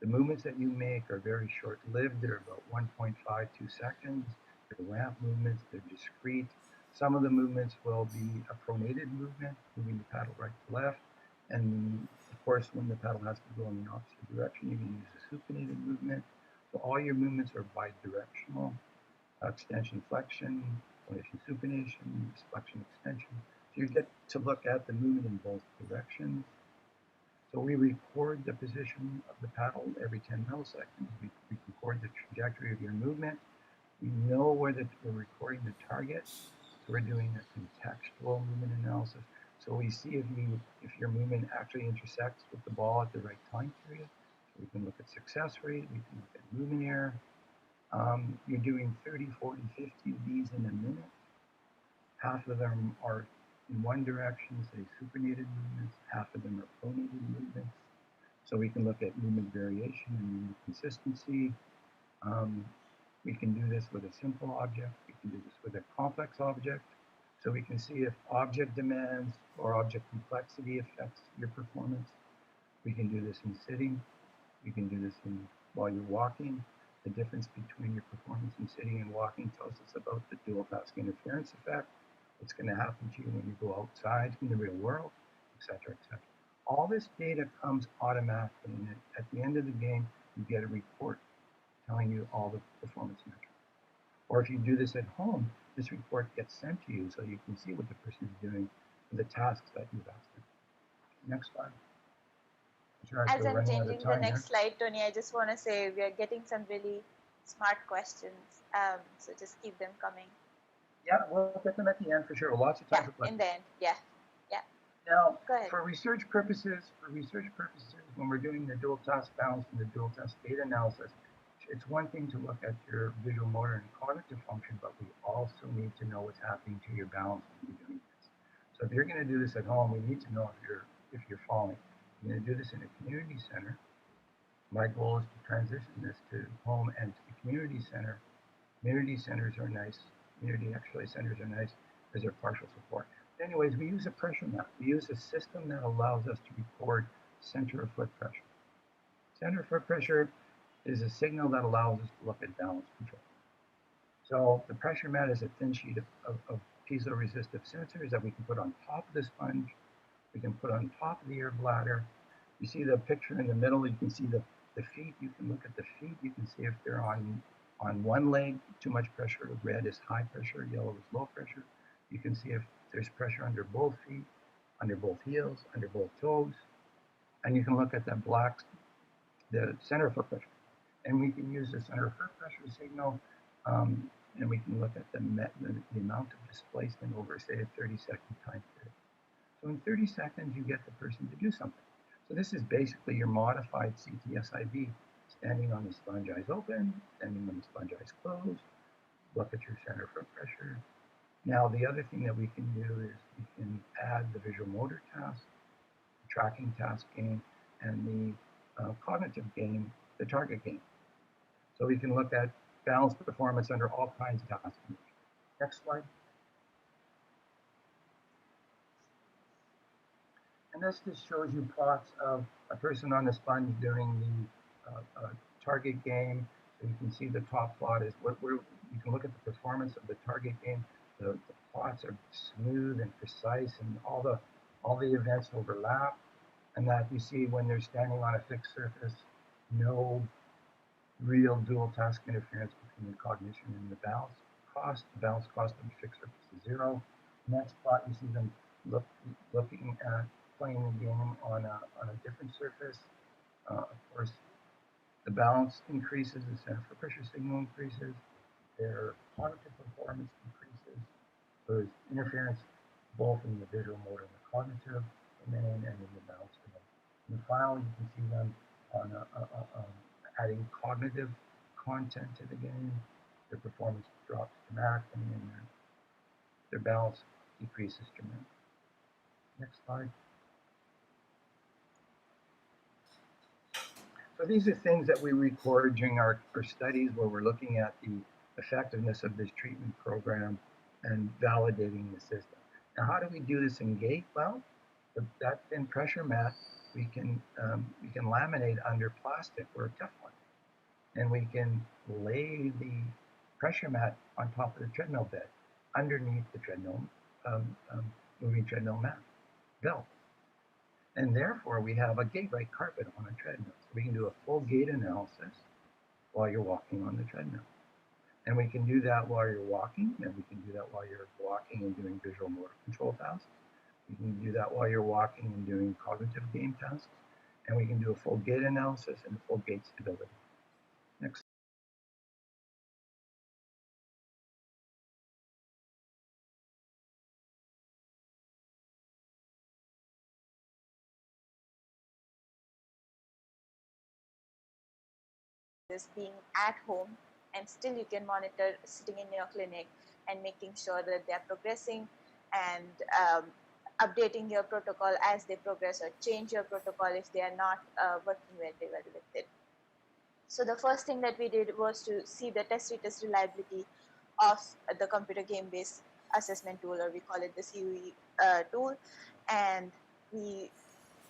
The movements that you make are very short-lived. They're about 1.52 seconds. They're ramp movements. They're discrete. Some of the movements will be a pronated movement, moving the paddle right to left. And of course, when the paddle has to go in the opposite direction, you can use a supinated movement. So all your movements are bidirectional: extension, flexion, pronation, supination, flexion, extension. So you get to look at the movement in both directions. So we record the position of the paddle every 10 milliseconds. We record the trajectory of your movement. We know where we're recording the target, so we're doing a contextual movement analysis. So we see if your movement actually intersects with the ball at the right time period. So we can look at success rate, we can look at movement error. You're doing 30, 40, 50 of these in a minute. Half of them are in one direction, say supinated movements, half of them are pronated movements. So we can look at movement variation and movement consistency. We can do this with a simple object. We can do this with a complex object. So we can see if object demands or object complexity affects your performance. We can do this in sitting. We can do this while you're walking. The difference between your performance in sitting and walking tells us about the dual task interference effect. What's going to happen to you when you go outside in the real world, etc., etc. All this data comes automatically, and at the end of the game, you get a report telling you all the performance metrics. Or if you do this at home, this report gets sent to you so you can see what the person is doing for the tasks that you've asked them. Next slide. Sure,
As
we're
I'm
running out of
changing the
time
next
here.
slide, Tony, I just want to say we are getting some really smart questions. So just keep them coming.
Yeah, we'll get them at the end for sure. Lots of time for questions.
In the end. Yeah.
Now,
Go ahead.
for research purposes, when we're doing the dual task balance and the dual task data analysis, it's one thing to look at your visual motor and cognitive function, but we also need to know what's happening to your balance when you're doing this. So if you're going to do this at home, we need to know if you're falling. You're going to do this in a community center. My goal is to transition this to home and to the community center. Community centers are nice. Community exercise centers are nice because they're partial support. Anyways, we use a pressure map. We use a system that allows us to record center of foot pressure. Center of foot pressure is a signal that allows us to look at balance control. So the pressure mat is a thin sheet of piezo-resistive sensors that we can put on top of the sponge. We can put on top of the air bladder. You see the picture in the middle, you can see the feet. You can look at the feet. You can see if they're on one leg, too much pressure. Red is high pressure, yellow is low pressure. You can see if there's pressure under both feet, under both heels, under both toes. And you can look at the center of foot pressure. And we can use the center of foot pressure signal, and we can look at the amount of displacement over, say, a 30-second time period. So in 30 seconds, you get the person to do something. So this is basically your modified CTSIB, standing on the sponge, eyes open, standing on the sponge, eyes closed, look at your center of foot pressure. Now, the other thing that we can do is we can add the visual motor task, the tracking task game, and the cognitive game, the target game. So we can look at balanced performance under all kinds of tasks. Next slide. And this just shows you plots of a person on the sponge doing the target game. So you can see the top plot is you can look at the performance of the target game. The plots are smooth and precise, and all the events overlap. And that you see when they're standing on a fixed surface, no real dual task interference between the cognition and the balance cost. The balance cost of the fixed surface is 0. Next plot, you see them looking at playing the game on a different surface. Of course, the balance increases, the center for pressure signal increases, their cognitive performance increases. So there's interference both in the visual motor and the cognitive domain and in the balance domain. And finally, you can see them on adding cognitive content to the game. Their performance drops dramatically and their balance decreases dramatically. Next slide. So these are things that we record during our studies where we're looking at the effectiveness of this treatment program and validating the system. Now, how do we do this in gait? Well, that thin pressure mat we can laminate under plastic or Teflon, and we can lay the pressure mat on top of the treadmill bed underneath the treadmill moving treadmill mat belt. And therefore, we have a gait right carpet on a treadmill. So we can do a full gait analysis while you're walking on the treadmill. And we can do that while you're walking, and we can do that while you're walking and doing visual motor control tasks. We can do that while you're walking and doing cognitive game tasks. And we can do a full gait analysis and full gait stability. Next.
is being at home, and still you can monitor sitting in your clinic and making sure that they are progressing, and updating your protocol as they progress, or change your protocol if they are not working very well with it. So the first thing that we did was to see the test-retest reliability of the computer game-based assessment tool, or we call it the CUE tool, and we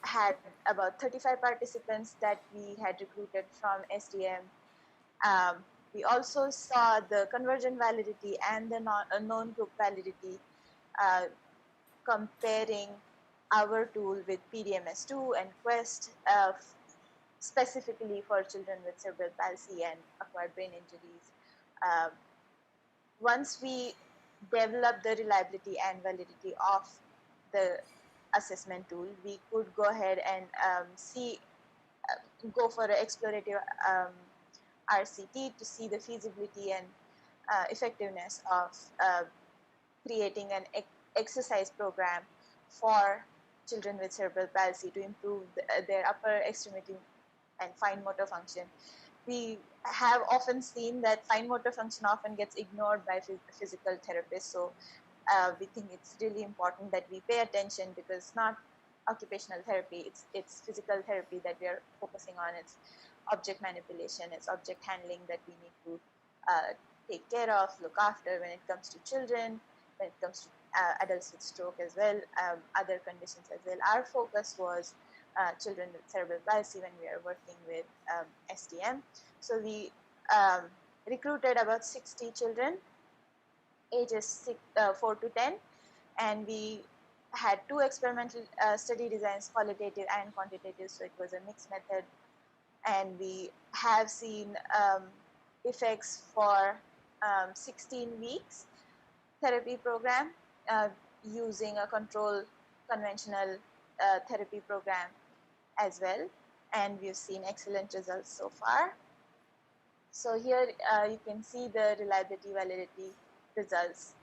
had about 35 participants that we had recruited from SDM. We also saw the conversion validity and the known group validity, comparing our tool with PDMS2 and Quest, specifically for children with cerebral palsy and acquired brain injuries. Once we developed the reliability and validity of the assessment tool, we could go ahead and go for an explorative RCT to see the feasibility and effectiveness of creating an exercise program for children with cerebral palsy to improve their upper extremity and fine motor function. We have often seen that fine motor function often gets ignored by physical therapists, so we think it's really important that we pay attention, because it's not occupational therapy, it's physical therapy that we are focusing on. It's object manipulation, it's object handling that we need to take care of, look after when it comes to children, when it comes to adults with stroke as well, other conditions as well. Our focus was children with cerebral palsy when we are working with SDM. So we recruited about 60 children, ages 4 to 10, and we had 2 experimental study designs, qualitative and quantitative, so it was a mixed method. And we have seen effects for 16 weeks therapy program using a control conventional therapy program as well, and we've seen excellent results so far. So here you can see the reliability validity results.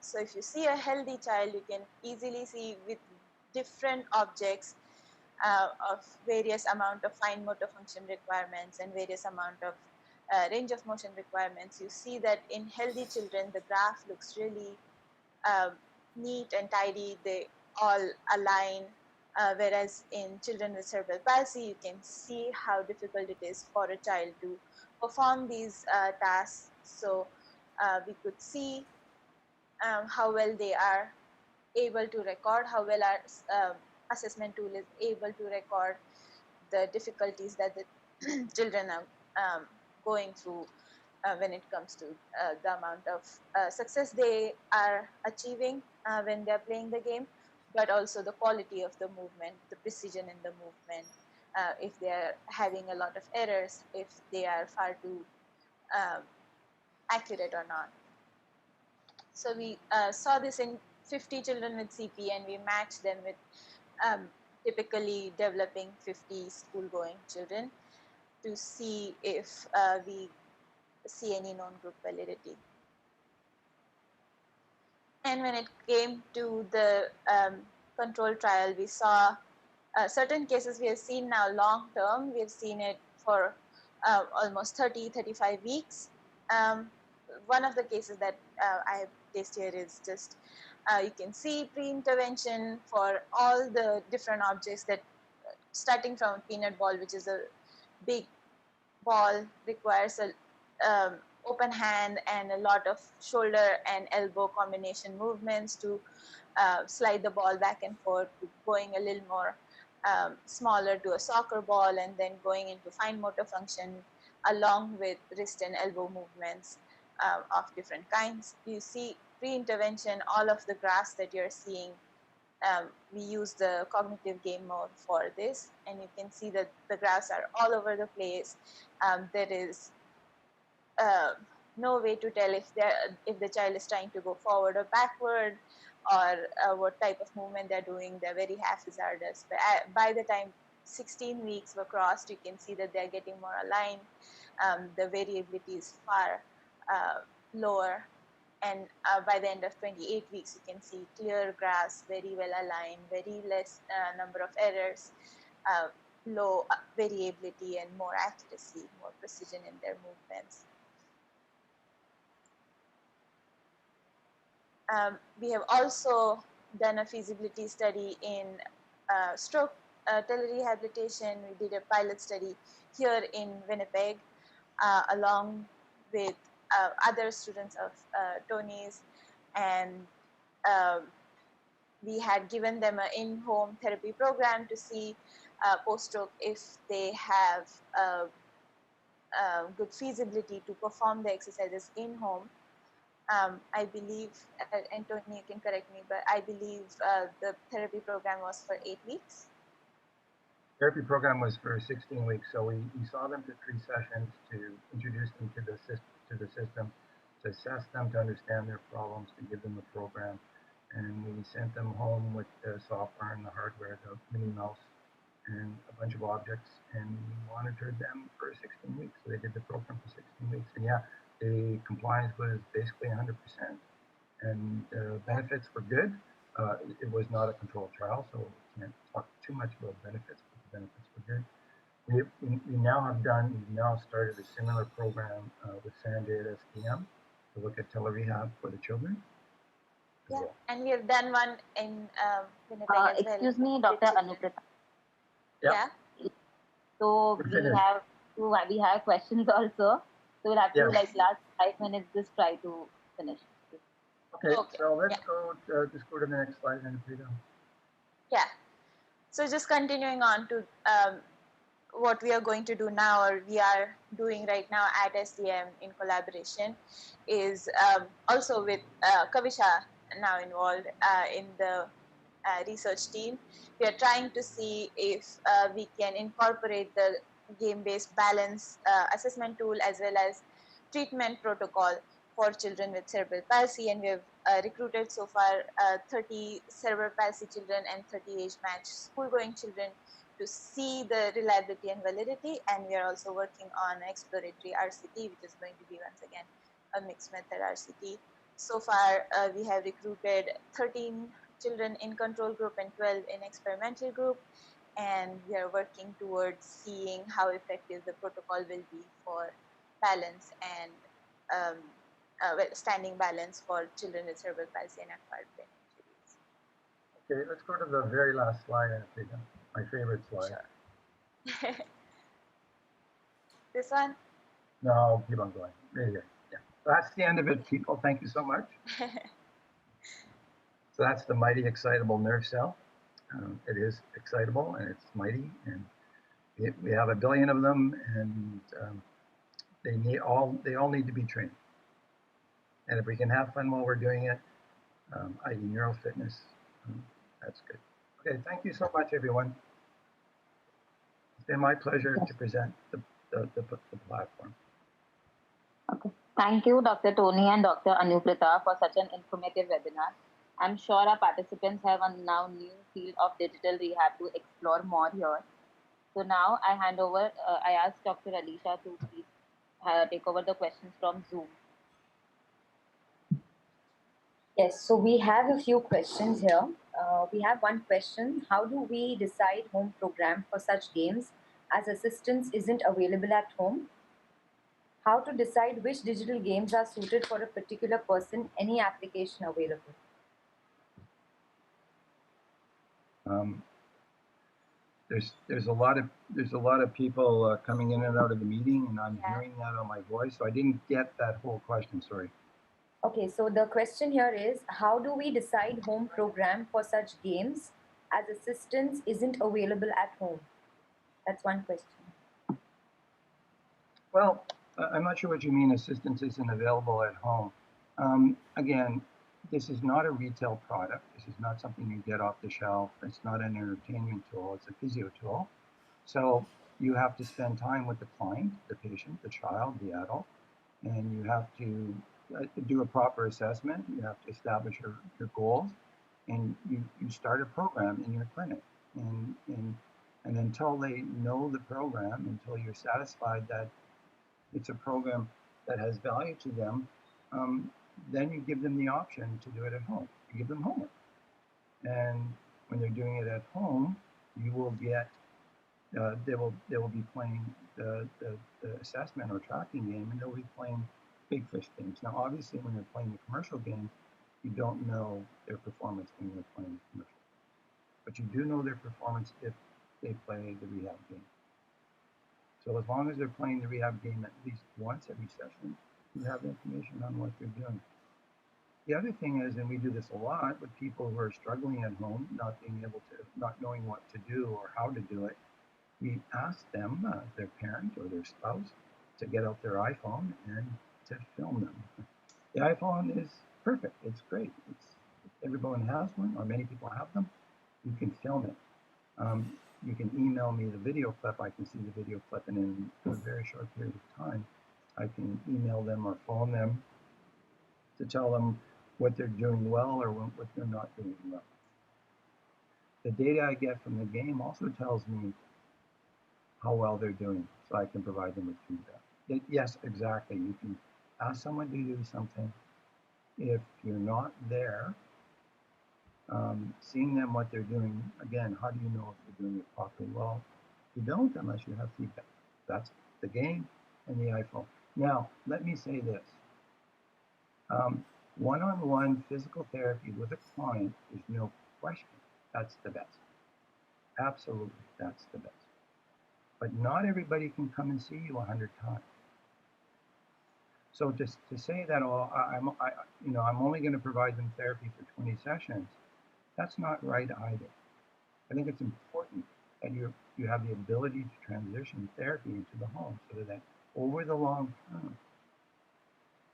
So if you see a healthy child, you can easily see with different objects of various amount of fine motor function requirements and various amount of range of motion requirements, you see that in healthy children the graph looks really neat and tidy, they all align, whereas in children with cerebral palsy you can see how difficult it is for a child to perform these tasks. So we could see how well they are able to record, how well our assessment tool is able to record the difficulties that the children are going through when it comes to the amount of success they are achieving when they're playing the game, but also the quality of the movement, the precision in the movement, if they are having a lot of errors, if they are far too accurate or not. So we saw this in 50 children with CP, and we matched them with typically developing 50 school-going children to see if we see any known group validity. And when it came to the control trial, we saw certain cases we have seen now long term. We have seen it for almost 30-35 weeks. One of the cases that I have placed here is just you can see pre-intervention for all the different objects, that starting from a peanut ball, which is a big ball, requires a open hand and a lot of shoulder and elbow combination movements to slide the ball back and forth, to going a little more smaller to a soccer ball, and then going into fine motor function along with wrist and elbow movements of different kinds. You see pre-intervention, all of the graphs that you're seeing, we use the cognitive game mode for this, and you can see that the graphs are all over the place. There is no way to tell if the child is trying to go forward or backward, or what type of movement they're doing. They're very haphazardous. But by the time 16 weeks were crossed, you can see that they're getting more aligned. The variability is far lower, and by the end of 28 weeks, you can see clear graphs, very well aligned, very less number of errors. low variability and more accuracy, more precision in their movements. We have also done a feasibility study in stroke telerehabilitation. We did a pilot study here in Winnipeg along with other students of Tony's, and we had given them an in-home therapy program to see post-stroke if they have good feasibility to perform the exercises in-home. I believe, Anthony, you can correct me, but I believe the therapy program was for 8 weeks.
Therapy program was for 16 weeks, so we saw them for 3 sessions to introduce them to the system, to assess them, to understand their problems, to give them a program, and we sent them home with the software and the hardware, the mini mouse, and a bunch of objects, and we monitored them for 16 weeks. So they did the program for 16 weeks, and yeah, the compliance was basically 100%, and the benefits were good. It was not a controlled trial, so we can't talk too much about benefits, but the benefits were good. We've now started a similar program with Sanjay at STM to look at tele-rehab for the children.
Yeah, well. And we have done one in Winnipeg as well.
Excuse me, Dr. Anuprita.
Yeah.
So we have questions also. So we'll have to last 5 minutes just try to finish.
Okay. So let's just go to the next slide, Anuprita.
Yeah. So just continuing on to what we are going to do now, or we are doing right now at SDM in collaboration, is also with Kavisha now involved in the research team. We are trying to see if we can incorporate the game-based balance assessment tool as well as treatment protocol for children with cerebral palsy, and we have recruited so far 30 cerebral palsy children and 30 age-matched school-going children to see the reliability and validity, and we are also working on exploratory RCT, which is going to be once again a mixed method RCT. So far, we have recruited 13 children in control group and 12 in experimental group, and we are working towards seeing how effective the protocol will be for balance and standing balance for children with cerebral palsy and acquired brain injuries.
Okay, let's go to the very last slide, Anuprita. My favorite slide.
Sure. This one?
No, keep on going. There you go. Yeah. That's the end of it, people. Thank you so much. So that's the mighty excitable nerve cell. It is excitable and it's mighty, and we have 1 billion of them, and they all need to be trained. And if we can have fun while we're doing it, i.e. neuro-fitness, that's good. Okay, thank you so much, everyone. It's been my pleasure to present the platform.
Okay. Thank you, Dr. Tony and Dr. Anuprita, for such an informative webinar. I'm sure our participants have a now new field of digital rehab to explore more here. So now I hand over, I ask Dr. Alisha to please take over the questions from Zoom.
Yes, so we have a few questions here. We have one question. How do we decide home program for such games as assistance isn't available at home? How to decide which digital games are suited for a particular person, any application available?
There's a lot of people coming in and out of the meeting, and I'm hearing that on my voice, so I didn't get that whole question, sorry.
Okay, so the question here is, how do we decide home program for such games as assistance isn't available at home? That's one question.
Well, I'm not sure what you mean assistance isn't available at home. Again, this is not a retail product. This is not something you get off the shelf. It's not an entertainment tool. It's a physio tool. So you have to spend time with the client, the patient, the child, the adult, and you have to do a proper assessment. You have to establish your goals, and you start a program in your clinic. And until they know the program, until you're satisfied that it's a program that has value to them, then you give them the option to do it at home. You give them homework. And when they're doing it at home, you will get they will be playing the assessment or tracking game, and they'll be playing big fish games. Now, obviously, when they're playing the commercial game, you don't know their performance when they're playing the commercial, but you do know their performance if they play the rehab game. So as long as they're playing the rehab game at least once every session, you have information on what they're doing. The other thing is, and we do this a lot with people who are struggling at home, not knowing what to do or how to do it, we ask them, their parent or their spouse, to get out their iPhone and to film them. The iPhone is perfect. It's great. Everyone has one, or many people have them. You can film it. You can email me the video clip. I can see the video clip, and in a very short period of time, I can email them or phone them to tell them what they're doing well or what they're not doing well. The data I get from the game also tells me how well they're doing, so I can provide them with feedback. Yes, exactly. You can ask someone to do something. If you're not there, seeing them what they're doing, again, how do you know if they're doing it properly? Well, you don't unless you have feedback. That's the game and the iPhone. Now, let me say this. One-on-one physical therapy with a client is no question. That's the best. Absolutely, that's the best. But not everybody can come and see you 100 times. So just to say that, I'm only going to provide them therapy for 20 sessions, that's not right either. I think it's important that you have the ability to transition therapy into the home so that over the long term,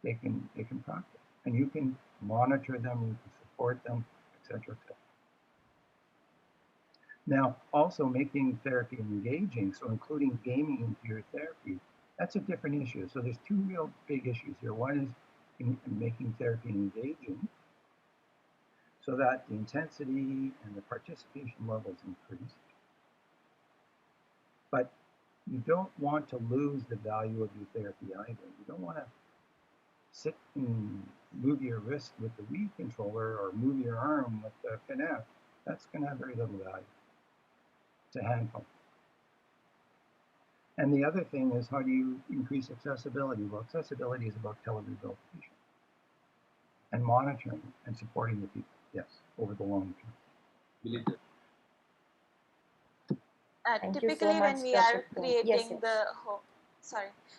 they can practice. And you can monitor them, you can support them, etc. Now, also making therapy engaging, so including gaming into your therapy, that's a different issue. So there's two real big issues here. One is in making therapy engaging so that the intensity and the participation levels increase. But you don't want to lose the value of your therapy either. You don't want to sit and move your wrist with the Wii controller or move your arm with the Kinect. That's going to have very little value. It's a handful. And the other thing is, how do you increase accessibility? Well, accessibility is about telerehabilitation and monitoring and supporting the people, yes, over the long term.
Believe that.
Thank you so
Typically,
much,
when we
Dr.
are
Poon.
creating
Yes.
the home,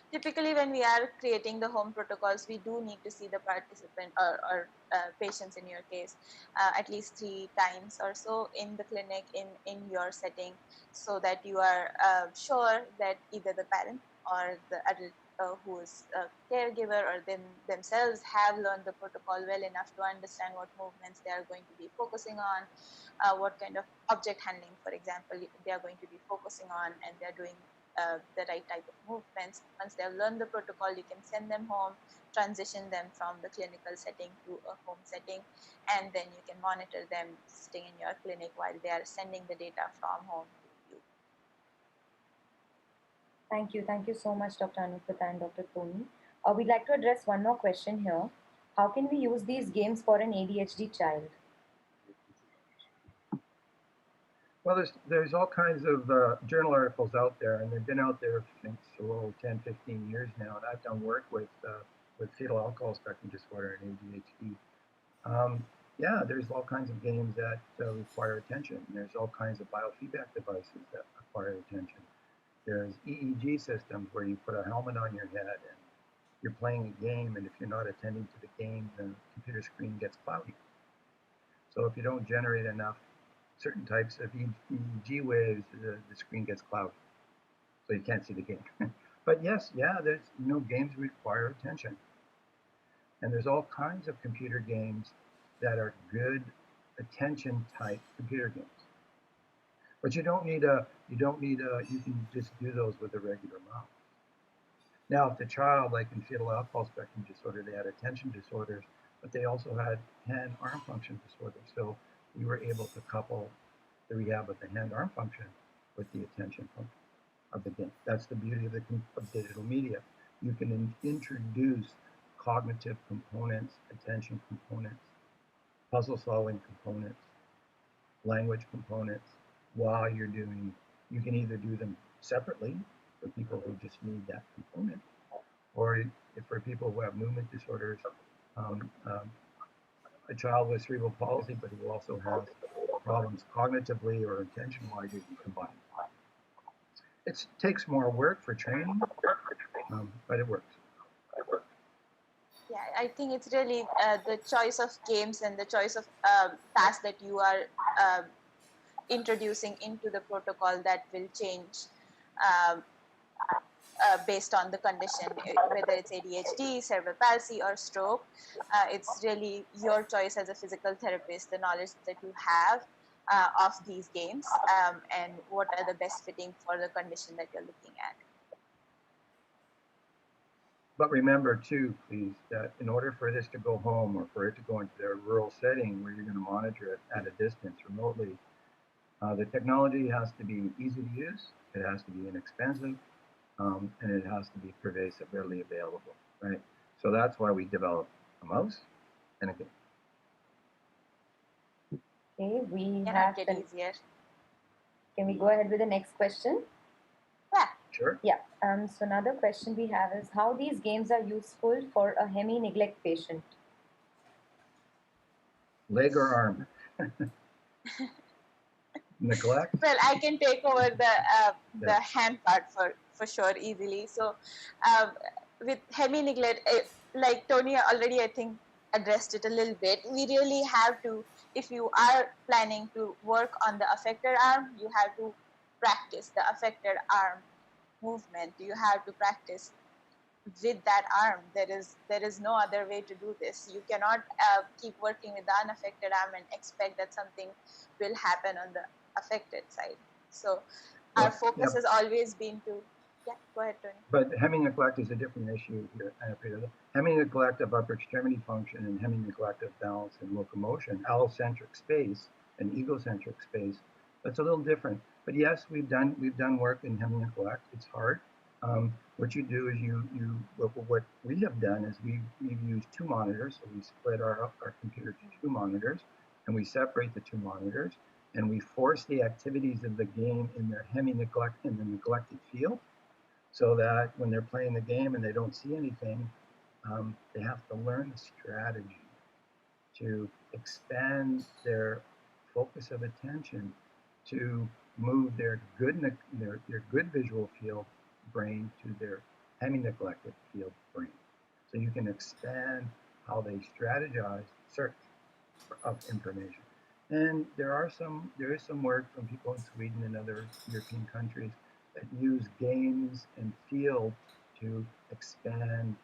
typically when we are creating the home protocols, we do need to see the participant or patients in your case at least 3 times or so in the clinic in your setting, so that you are sure that either the parent or the adult who is a caregiver or themselves have learned the protocol well enough to understand what movements they are going to be focusing on, what kind of object handling, for example, they are going to be focusing on, and they're doing the right type of movements. Once they've learned the protocol, you can send them home, transition them from the clinical setting to a home setting, and then you can monitor them sitting in your clinic while they are sending the data from home to you.
Thank you. Thank you so much, Dr. Anupata and Dr. Tony. We'd like to address one more question here. How can we use these games for an ADHD child?
Well, there's all kinds of journal articles out there, and they've been out there since 10, 15 years now. And I've done work with fetal alcohol spectrum disorder and ADHD. Yeah, there's all kinds of games that require attention. There's all kinds of biofeedback devices that require attention. There's EEG systems where you put a helmet on your head and you're playing a game, and if you're not attending to the game, the computer screen gets cloudy. So if you don't generate enough certain types of EEG waves, the screen gets cloudy, so you can't see the game. But yes, yeah, there's games require attention, and there's all kinds of computer games that are good attention type computer games. But you can just do those with a regular mouse. Now, if the child, like in fetal alcohol spectrum disorder, they had attention disorders, but they also had hand-arm function disorders. So we were able to couple the rehab of the hand-arm function with the attention function of the game. That's the beauty of digital media. You can introduce cognitive components, attention components, puzzle-solving components, language components, while you're doing You can either do them separately for people who just need that component, or for people who have movement disorders, a child with cerebral palsy, but who also has problems cognitively or attention-wise, you can combine. It takes more work for training, but it works.
Yeah, I think it's really the choice of games and the choice of tasks that you are introducing into the protocol that will change um, based on the condition, whether it's ADHD, cerebral palsy, or stroke. It's really your choice as a physical therapist, the knowledge that you have of these games, and what are the best fitting for the condition that you're looking at.
But remember too, please, that in order for this to go home or for it to go into a rural setting where you're going to monitor it at a distance remotely, the technology has to be easy to use, it has to be inexpensive, and it has to be pervasive, readily available, right? So that's why we developed a mouse and a game.
Okay, we
Cannot
have
get
the,
easier.
can we go ahead with the next question?
Yeah.
Sure.
Yeah. So another question we have is how these games are useful for a hemi-neglect patient.
Leg or arm? Neglect?
Well, I can take over the hand part for sure easily. So with hemi neglect, like Tony already I think addressed it a little bit, we really have to, if you are planning to work on the affected arm, you have to practice the affected arm movement. You have to practice with that arm. There is no other way to do this. You cannot keep working with the unaffected arm and expect that something will happen on the affected side. So our focus has always been to, yeah, go ahead, Tony.
But hemi-neglect is a different issue here. Hemi-neglect of upper extremity function and hemi-neglect of balance and locomotion, allocentric space and egocentric space, that's a little different. But yes, we've done work in hemi-neglect. It's hard. What you do is what we have done is we've used two monitors. So we split our computer to two monitors, and we separate the two monitors, and we force the activities of the game in the hemi-neglect in the neglected field, so that when they're playing the game and they don't see anything, they have to learn the strategy to expand their focus of attention to move their good visual field brain to their hemi-neglected field brain. So you can expand how they strategize search of information. And there is some work from people in Sweden and other European countries that use games and field to expand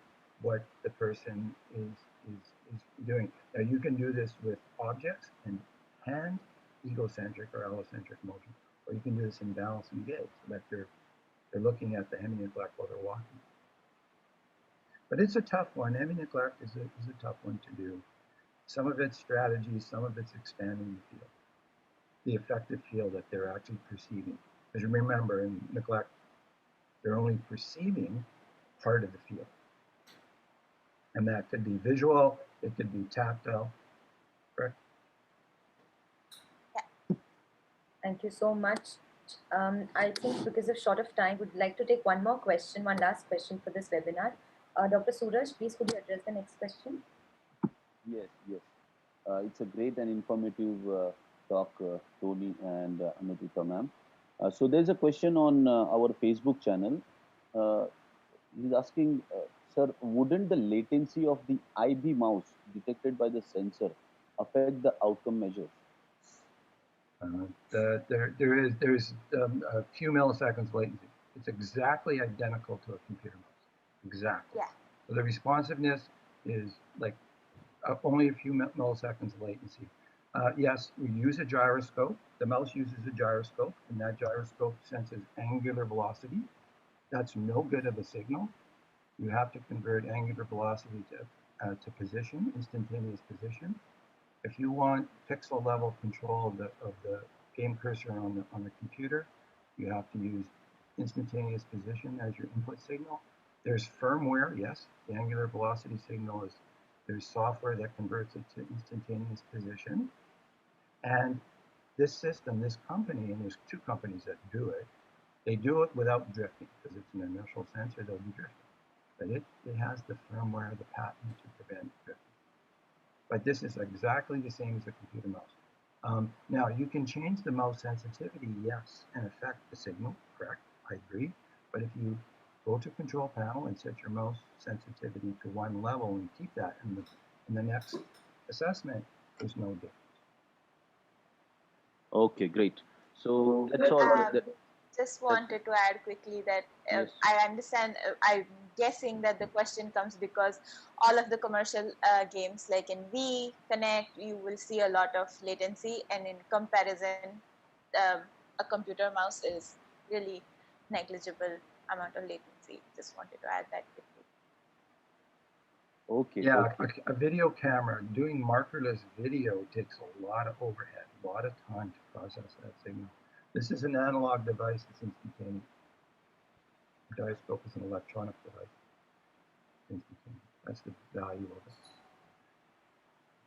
what the person is doing. Now you can do this with objects and hand, egocentric or allocentric motion, or you can do this in balance and gait, so that they're looking at the hemi-neglect while they're walking. But it's a tough one. Hemi-neglect is a tough one to do. Some of it's strategy, some of it's expanding the field, the effective field that they're actually perceiving. Because remember, in neglect, they're only perceiving part of the field. And that could be visual, it could be tactile, correct?
Thank you so much. I think because of short of time, we'd like to take one more question, one last question for this webinar. Dr. Suraj, please could you address the next question?
Yes. It's a great and informative talk, Tony and Anutika ma'am. So there's a question on our Facebook channel. He's asking, sir, wouldn't the latency of the IB mouse detected by the sensor affect the outcome measures?
There's a few milliseconds latency. It's exactly identical to a computer mouse. Exactly.
Yeah.
So the responsiveness is like only a few milliseconds latency. Yes, we use a gyroscope. The mouse uses a gyroscope, and that gyroscope senses angular velocity. That's no good of a signal. You have to convert angular velocity to position, instantaneous position. If you want pixel level control of the game cursor on the computer, you have to use instantaneous position as your input signal. There's firmware, yes, the angular velocity signal is, there's software that converts it to instantaneous position. And this system, this company, and there's two companies that do it, They do it without drifting because it's an inertial sensor, they'll be drifting. But it has the firmware, the patent to prevent drifting. But this is exactly the same as a computer mouse. Now, you can change the mouse sensitivity, yes, and affect the signal, correct, I agree. But if you go to control panel and set your mouse sensitivity to one level and keep that in the next assessment, there's no difference.
Okay, great. So that's all.
Just wanted to add quickly that
Yes.
I understand, I'm guessing that the question comes because all of the commercial games like in Wii, Connect, you will see a lot of latency, and in comparison, a computer mouse is really negligible amount of latency. Just wanted to add that quickly.
Okay.
Yeah,
Okay.
a video camera doing markerless video takes a lot of overhead, a lot of time to process that signal. This is an analog device, it's instantaneous. The gyroscope is an electronic device. Instantaneous. That's the value of it.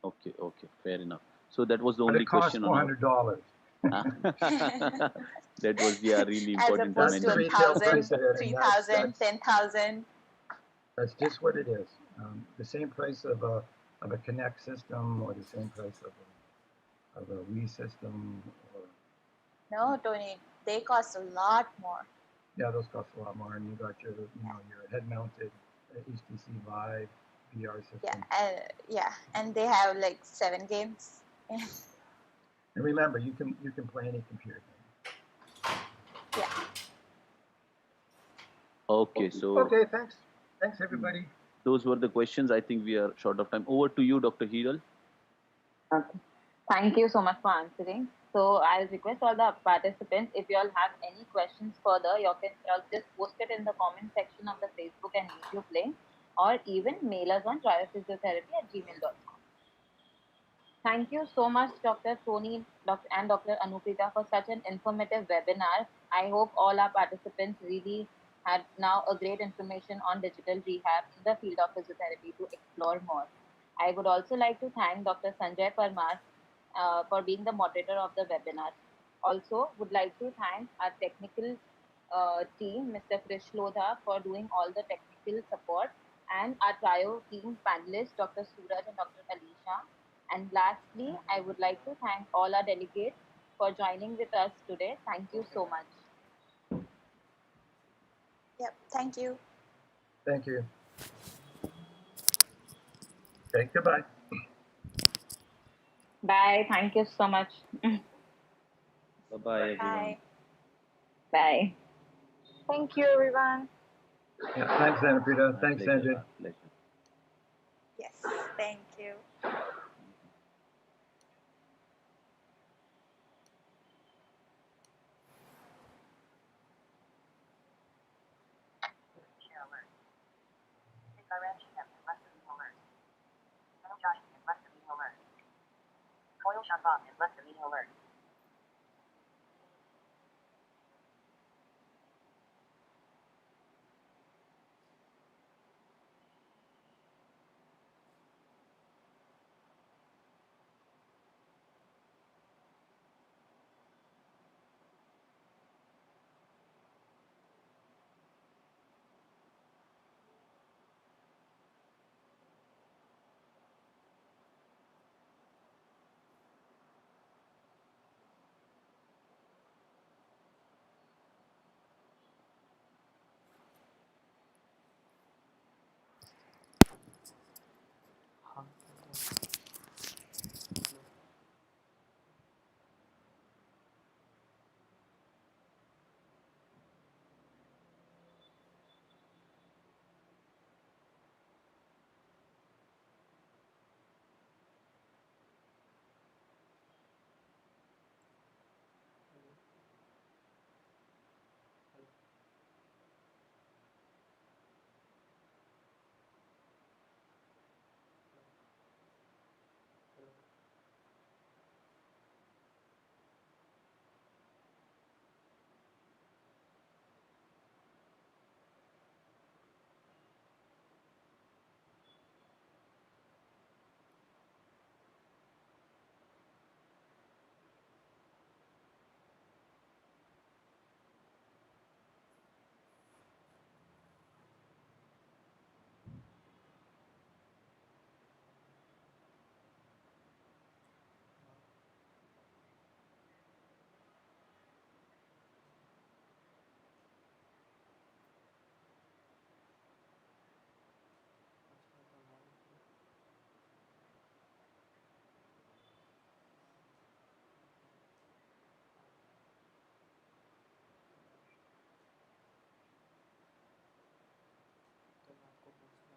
Okay. Okay. Fair enough. So that was the
But
only
it costs
question on
$400.
that was really
As
important to
opposed to
mention.
1,000, 3,000, 10,000.
That's just what it is. The same price of a Kinect system, or the same price of a Wii system, or
No, Tony, they cost a lot more.
yeah, those cost a lot more. And you got your your head-mounted HTC Vive VR system.
Yeah, and they have like 7 games.
And remember, you can play any computer game.
Yeah.
Okay. So
Okay, thanks everybody.
those were the questions. I think we are short of time. Over to you, Dr. Hiral.
Okay. Thank you so much for answering. So I'll request all the participants, if you all have any questions further, you can just post it in the comment section of the Facebook and YouTube link, or even mail us on triophysiotherapy@gmail.com. Thank you so much, Dr. Tony and Dr. Anuprita, for such an informative webinar. I hope all our participants really had now a great information on digital rehab in the field of physiotherapy to explore more. I would also like to thank Dr. Sanjay Parmar for being the moderator of the webinar. Also, would like to thank our technical team, Mr. Krish Lodha, for doing all the technical support, and our trio team panelists, Dr. Suraj and Dr. Alisha. And lastly, I would like to thank all our delegates for joining with us today. Thank you so much.
Yep, thank you.
Thank you. Okay, goodbye.
Bye. Thank you so much.
Bye-bye, everyone.
Bye.
Bye.
Thank you, everyone.
Yeah, thanks, Anuprita. Thanks,
Pleasure.
Sanjay.
Pleasure.
Yes, thank you.
Coil shot bomb is left to leading alert.